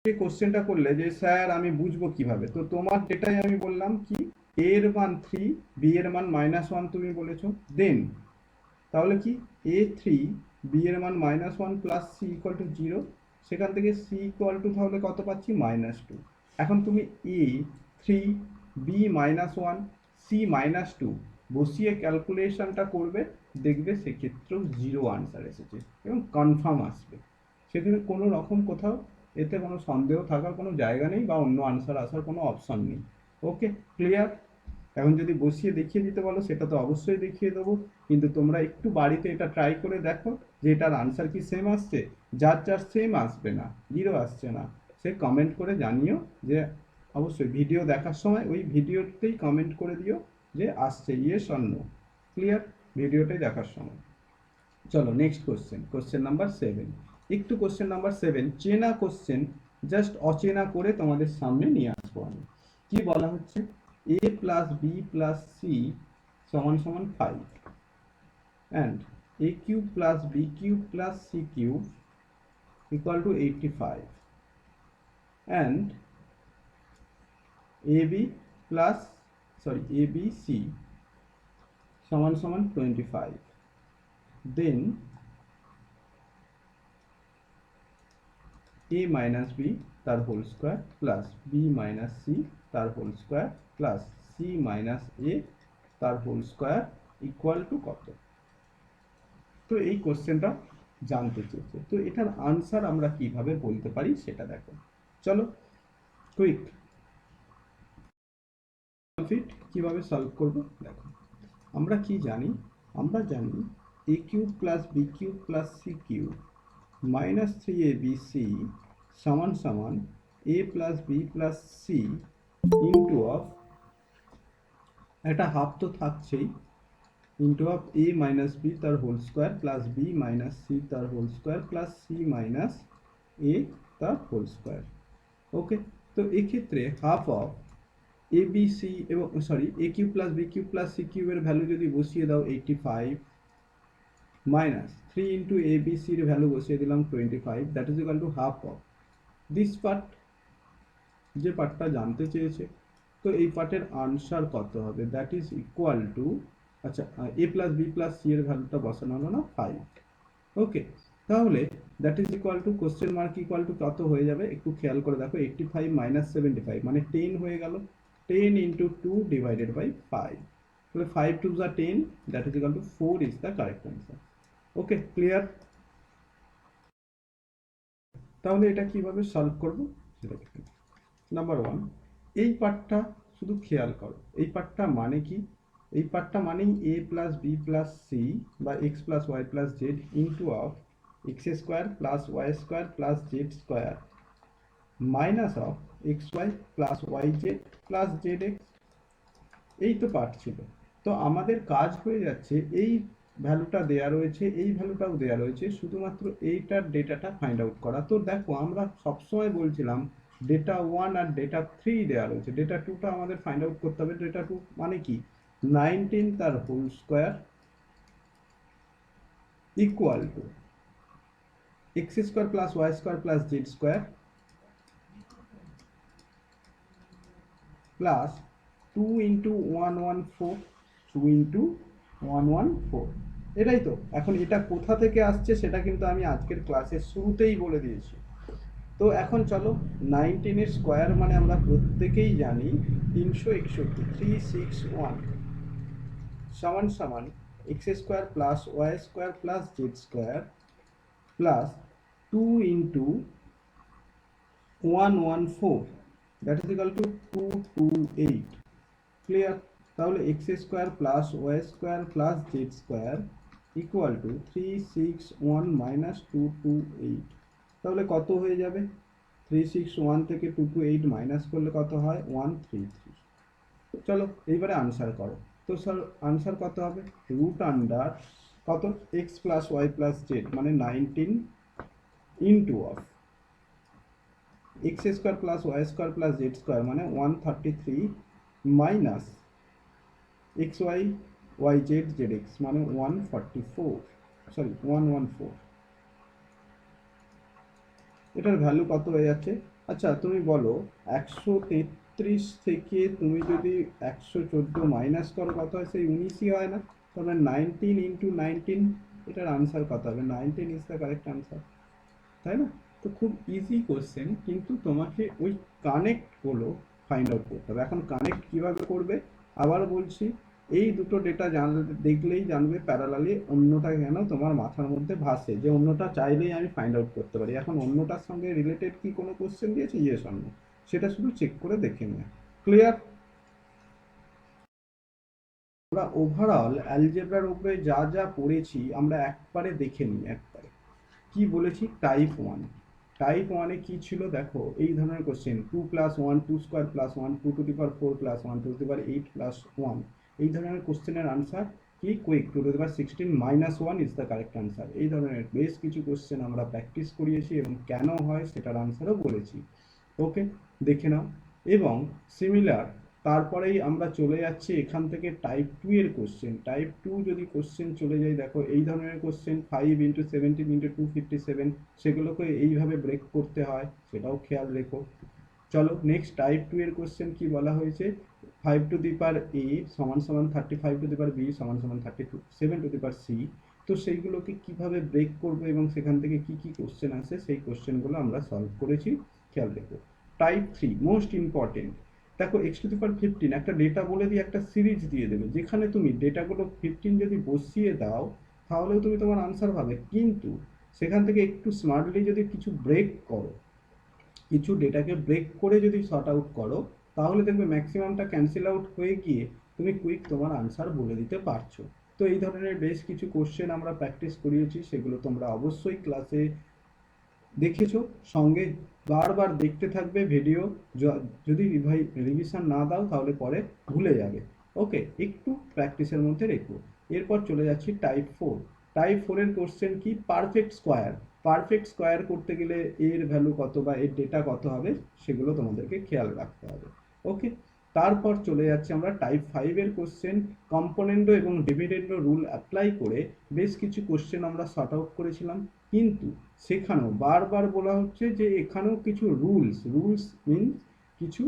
এই কোশ্চেনটা করলে যে স্যার আমি বুঝবো কিভাবে, তো তোমার যেটাই আমি বললাম কি, এ এর মান 3, বি এর মান -1 তুমি বলেছো, দেন তাহলে কি a3 বি এর মান -1 প্লাস সি ইকুয়াল টু 0, সেখান থেকে সি ইকুয়াল টু তাহলে কত পাচ্ছি -2। এখন তুমি a3 বি -1 সি -2 বসিয়ে ক্যালকুলেশনটা করবে, দেখবে সেক্ষেত্রেও 0 আনসার এসেছে এবং কনফার্ম আসবে। সেখানে কোনো রকম কোথাও এতে কোনো সন্দেহ থাকার কোনো জায়গা নেই বা অন্য আনসার আসার কোনো অপশন নেই। ওকে, ক্লিয়ার? এখন যদি বসিয়ে দেখিয়ে দিতে বলো সেটা তো অবশ্যই দেখিয়ে দেবো, কিন্তু তোমরা একটু বাড়িতে এটা ট্রাই করে দেখো যে এটার আনসার কি সেম আসছে। যার যার সেম আসবে না, 0 আসছে না, সে কমেন্ট করে জানিও যে, অবশ্যই ভিডিও দেখার সময় ওই ভিডিওতেই কমেন্ট করে দিও যে আসছে ইয়েস অর নো। ক্লিয়ার? ভিডিওটাই দেখার সময়। চলো নেক্সট কোশ্চেন, কোশ্চেন নাম্বার 7। একটু কোশ্চেন নাম্বার 7 চেনা কোশ্চেন, জাস্ট অচেনা করে তোমাদের সামনে নিয়ে আসবো আমি। কি বলা হচ্ছে, a plus B plus C সমান সমান 5 and a cube plus b cube plus c cube equal to 85 and ab plus abc সমান সমান 25, then a minus b তার whole square plus b minus c তার whole square plus c c minus a তার whole square equal two কত। তো এই কোশ্চেনটা জানতে চেয়েছে, তো এটার আনসার আমরা কিভাবে বলতে পারি সেটা দেখো। চলো কুইক ফিট কিভাবে সলভ করব দেখো। আমরা কি জানি, আমরা জানি a cube plus B cube plus C cube minus three a b c সমান সমান a plus B plus C into of, একটা হাফ তো থাকছেই, into of a minus b তার whole square plus b minus c তার whole square plus c minus a তার whole square. Okay, তো এক্ষেত্রে half of a b c এবং sorry a cube plus B cube plus c কিউবের value যদি বসিয়ে দাও 85 minus 3 into a B sir value বসিয়ে দিলাম 25, that is equal to half of this part, যে পার্টটা জানতে চেয়েছে। তো এই পার্টের আনসার কত হবে, দ্যাট ইজ ইকুয়াল টু, আচ্ছা এ প্লাস বি প্লাস সি এর ভ্যালুটা বসানো হলো না 5। ওকে, তাহলে that is equal two question mark equal to কত হয়ে যাবে একটু খেয়াল করে দেখো, 85 মাইনাস 75 মানে 10 হয়ে গেল, 10 ইন্টু 2 ডিভাইডেড বাই 5, তাহলে 5 2 যা 10, that is equal two 4 is the correct answer. Okay clear. তাহলে এটা কিভাবে সলভ করব সেটা দেখে নাম্বার 1, এই পার্টটা শুধু খেয়াল করো, এই পার্টটা মানে কি, এই পার্টটা মানেই A plus B plus C বা X plus Y plus Z into of X square plus Y square plus Z square minus of X Y plus Y Z plus Z X, এই তো পার্ট ছিল। তো আমাদের কাজ হয়ে যাচ্ছে, এই ভ্যালুটা দেয়া রয়েছে, এই ভ্যালুটাও দেয়া রয়েছে, শুধুমাত্র এইটার ডেটাটা ফাইন্ড আউট করা। তো দেখো আমরা সবসময় বলছিলাম ডেটা 1 আর ডেটা 3 দেওয়া রয়েছে, ডেটা 2টা আমাদের ফাইন্ড আউট করতে হবে। ডেটা 2 মানে কি, 19 তার whole square equal to X square plus Y square plus Z square plus 2 into 114, 2 into 114, এটাই তো। এখন এটা কোথা থেকে আসছে সেটা কিন্তু আমি আজকের ক্লাসের শুরুতেই বলে দিয়েছি। তো এখন চলো, 19 এর স্কোয়ার মানে আমরা প্রত্যেকেই জানি 361, 361 সমান সমান x square plus Y square plus Z square plus 2 into 114, that is equal to 228। Clear. তাহলে x square plus Y square plus Z square equal to 361 minus 228, তাহলে কত হয়ে যাবে, 361 থেকে 228 মাইনাস করলে কত হয় 133। চলো এইবারে আনসার করো। তো স্যার আনসার কত হবে, রুট আন্ডার কত X plus Y plus Z মানে 19 into of X square plus Y square plus Z square মানে 133 minus X Y Y Z Z X মানে 144, সরি 114, এটার ভ্যালু কত হয়ে যাচ্ছে। আচ্ছা তুমি বলো 133 থেকে তুমি যদি 114 মাইনাস করো কত হয়, সেই 19ই হয় না, তাহলে 19 ইন্টু 19, এটার আনসার কত হবে, 19 ইজ দ্য কারেক্ট আনসার, তাই না। তো খুব ইজি কোশ্চেন, কিন্তু তোমাকে ওই কানেক্টগুলো ফাইন্ড আউট করতে হবে। এখন কানেক্ট কিভাবে করবে আবার বলছি, এই দুটো ডেটা দেখলেই জানবে প্যারালালি অন্যটা কেন তোমার মাথার মধ্যে ভাসে, যে অন্যটা চাইলেই আমি ফাইন্ড আউট করতে পারি। এখন অন্যটার সঙ্গে রিলেটেড কি কোনো কোশ্চেন দিয়েছে ইয়েস অর নো, সেটা শুধু চেক করে দেখে নিও। ক্লিয়ার। আমরা ওভারঅল অ্যালজেব্রার উপরে যা যা পড়েছি আমরা একবারে দেখে নিই। একবারে কি বলেছি, টাইপ 1, টাইপ 1-এ কি ছিল দেখো, এই ধরনের question 2 plus 1 2 square plus 1 2 to the power 4 plus 1 2 to the power 8 plus 1, এই ধরনের কোশ্চেনের আনসার কি quick 2 to the power 16 minus 1 is the correct answer. এই ধরনের বেশ কিছু কোশ্চেন আমরা প্র্যাকটিস করিয়েছি এবং কেন হয় সেটার আনসারও বলেছি। ওকে দেখে নাও। এবং সিমিলার তারপরেই আমরা চলে যাচ্ছি এখান থেকে টাইপ 2 এর কোশ্চেন। টাইপ 2 যদি কোশ্চেন চলে যাই দেখো, এই ধরনের কোশ্চেন 5 ইন্টু 17 ইন্টু 257, সেগুলোকে এইভাবে ব্রেক করতে হয়, সেটাও খেয়াল রেখো। চলো নেক্সট টাইপ 2 এর কোশ্চেন কি বলা হয়েছে, 5 টু দি পাওয়ার a সমান সমান 35 টু দি পাওয়ার b সমান সমান 32, 7 টু দি পাওয়ার c। তো সেইগুলোকে কিভাবে ব্রেক করবো এবং সেখান থেকে কি কি কোশ্চেন আসে সেই কোশ্চেনগুলো আমরা সলভ করেছি, খেয়াল রেখো। টাইপ 3 মোস্ট ইম্পর্টেন্ট, দেখো x⁵15 একটা ডেটা বলে দিয়ে একটা সিরিজ দিয়ে দেবে, যেখানে তুমি ডেটাগুলো 15 যদি বসিয়ে দাও তাহলেও তুমি তোমার আনসার পাবে। কিন্তু সেখান থেকে একটু স্মার্টলি যদি কিছু ব্রেক করো, কিছু ডেটাকে ব্রেক করে যদি সর্ট আউট করো, তাহলে দেখবে ম্যাক্সিমামটা ক্যান্সেল আউট হয়ে গিয়ে তুমি কুইক তোমার আনসার বলে দিতে পারছো। তো এই ধরনের বেশ কিছু কোশ্চেন আমরা প্র্যাকটিস করিয়েছি, সেগুলো তোমরা অবশ্যই ক্লাসে দেখেছো, সঙ্গে বারবার দেখতে থাকবে ভিডিও। যদি ভাই রিভিশন না দাও তাহলে পরে ভুলে যাবে। ওকে, একটু প্র্যাকটিসের মধ্যে রেখো। এরপর চলে যাচ্ছি টাইপ 4। টাইপ 4-এর কোশ্চেন কি? Perfect square. পারফেক্ট স্কোয়ার করতে গেলে এর ভ্যালু কত বা এর ডেটা কত হবে সেগুলো তোমাদেরকে খেয়াল রাখতে হবে। ওকে, তারপর চলে যাচ্ছে আমরা টাইপ 5-এর কোশ্চেন। কম্পোনেন্ডো এবং ডিভিডেন্ডো রুল অ্যাপ্লাই করে বেশ কিছু কোশ্চেন আমরা সর্ট আউট করেছিলাম, কিন্তু সেখানেও বারবার বলা হচ্ছে যে এখানেও কিছু রুলস মিনস কিছু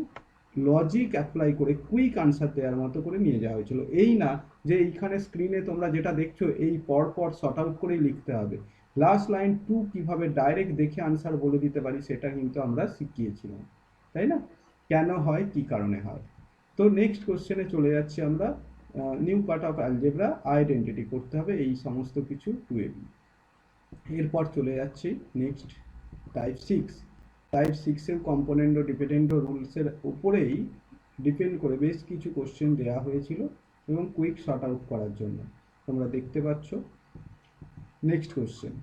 লজিক অ্যাপ্লাই করে কুইক আনসার দেওয়ার মতো করে নিয়ে যাওয়া হয়েছিল। এই না যে এইখানে স্ক্রিনে তোমরা যেটা দেখছো এই পরপর সর্ট আউট করেই লিখতে হবে। লাস্ট লাইন 2 কিভাবে ডাইরেক্ট দেখে আনসার বলে দিতে পারি সেটা কিন্তু আমরা শিখিয়েছিলাম, তাই না? কেন হয়, কি কারণে হয়। তো নেক্সট কোশ্চেনে চলে যাচ্ছি আমরা। New part of algebra identity করতে হবে, এই সমস্ত কিছু 2ab। এরপর চলে যাচ্ছি নেক্সট টাইপ 6। টাইপ 6-এর কম্পোনেন্ট ও ডিপেন্ডেন্ট রুলসের উপরেই ডিপেন্ড করে বেশ কিছু কোশ্চেন দেওয়া হয়েছিল এবং কুইক শর্ট আউট করার জন্য তোমরা দেখতে পাচ্ছ। নেক্সট কোশ্চেন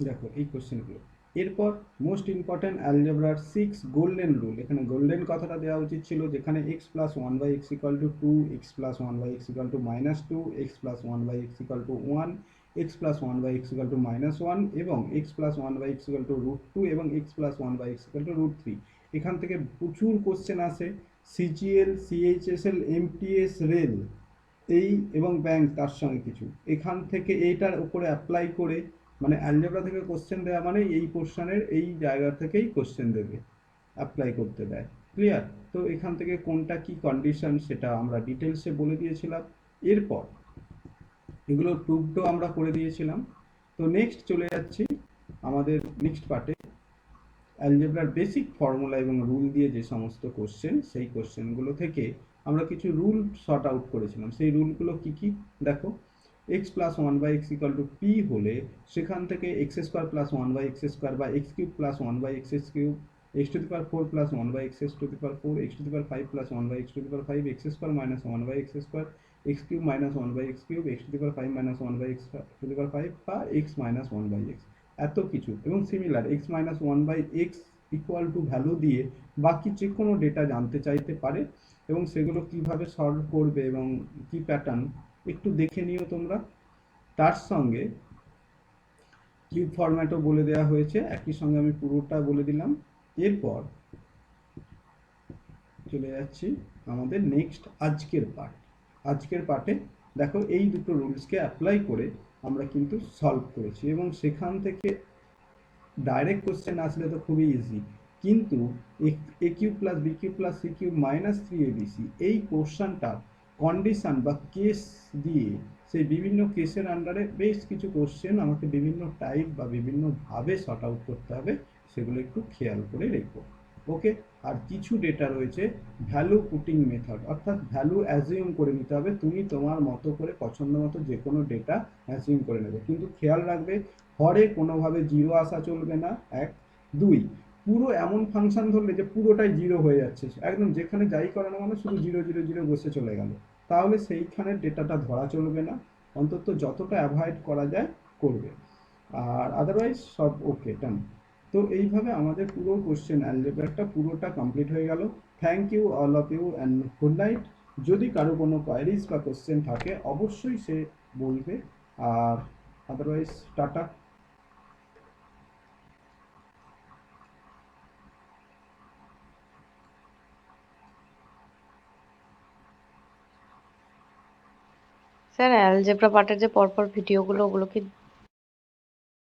দেখো, এই কোশ্চেনগুলো। এরপর মোস্ট ইম্পর্ট্যান্ট অ্যালজেব্রার 6 গোল্ডেন রুল। এখানে গোল্ডেন কথাটা দেওয়া উচিত ছিল, যেখানে x plus 1/x = 2, x plus 1/x = -2, x plus 1/x = 1, x plus 1/x = -1 এবং x প্লাস 1/x = √2 এবং x প্লাস 1/x = √3। এখান থেকে প্রচুর কোশ্চেন আসে। সিজিএল, সিএইচএসএল, এমটিএস, রেল এই এবং ব্যাংক তার সঙ্গে কিছু এখান থেকে এইটার উপরে অ্যাপ্লাই করে, মানে অ্যালজেব্রা থেকে কোশ্চেন দেওয়া মানে এই পোর্শনের এই জায়গা থেকেই কোশ্চেন দেবে, অ্যাপ্লাই করতে দেয়। ক্লিয়ার? তো এখান থেকে কোনটা কি কন্ডিশন সেটা আমরা ডিটেলসে বলে দিয়েছিলাম। এরপর এগুলো প্রুফডও আমরা করে দিয়েছিলাম। তো নেক্সট চলে যাচ্ছি আমাদের নেক্সট পার্টে, অ্যালজেব্রার বেসিক ফর্মুলা এবং রুল দিয়ে যে সমস্ত কোশ্চেন, সেই কোশ্চেনগুলো থেকে আমরা কিছু রুল শর্ট আউট করেছিলাম। সেই রুলগুলো কি কি দেখো। x প্লাস 1/x = p হলে সেখান থেকে x² প্লাস 1/x² বা x³ plus 1/x³, x⁴ plus 1/x⁴, x⁵ plus 1/x⁵, x² minus 1/x², x³ minus 1/x³ x⁵ minus 1/x⁵ বা x মাইনাস 1/x, এত কিছু এবং similar x minus 1/x equal to value দিয়ে বাকি যে কোনো data জানতে চাইতে পারে এবং সেগুলো কিভাবে সলভ করবে এবং কি প্যাটার্ন একটু দেখে নিও তোমরা। তার সঙ্গে কিউব ফরম্যাটও বলে দেওয়া হয়েছে, একই সঙ্গে আমি পুরোটা বলে দিলাম। এরপর চলে যাচ্ছি আমাদের নেক্সট আজকের পার্ট। আজকের পার্টে দেখো এই দুটো রুলসকে অ্যাপ্লাই করে আমরা কিন্তু সলভ করেছি এবং সেখান থেকে ডাইরেক্ট কোশ্চেন আসলে তো খুবই ইজি, কিন্তু a³ plus b³ plus c³ minus 3abc এই কোশ্চেনটা কন্ডিশন বা কেস দিয়ে, সেই বিভিন্ন কেসের আন্ডারে বেশ কিছু কোশ্চেন আমাকে বিভিন্ন টাইপ বা বিভিন্নভাবে শর্ট আউট করতে হবে, সেগুলো একটু খেয়াল করে রেখো। ওকে, আর কিছু ডেটা রয়েছে ভ্যালু পুটিং মেথড, অর্থাৎ ভ্যালু অ্যাজিউম করে নিতে হবে। তুমি তোমার মতো করে পছন্দ মতো যে কোনো ডেটা অ্যাজিউম করে নেবে, কিন্তু খেয়াল রাখবে হরে কোনোভাবে জিরো আসা চলবে না। 1, 2 পুরো এমন ফাংশন ধরলে যে পুরোটাই জিরো হয়ে যাচ্ছে, একদম যেখানে যাই করানো মানে শুধু 0 0 0 বসে চলে গেল, তাহলে সেইখানে ডেটাটা ধরা চলবে না। অন্তত যতটা অ্যাভয়েড করা যায় করবে, আর আদারওয়াইজ সব ওকে ডান। তো এইভাবে আমাদের পুরো কোশ্চেন অ্যালজেব্রাটা পুরোটা কমপ্লিট হয়ে গেল। Thank you all of you and good night. যদি কারো কোনো কোয়ারিজ বা কোশ্চেন থাকে অবশ্যই সে বলবে, আর আদারওয়াইজ টাটা। স্যার অ্যালজেব্রা পার্টের যে পরপর ভিডিওগুলো ওগুলো কি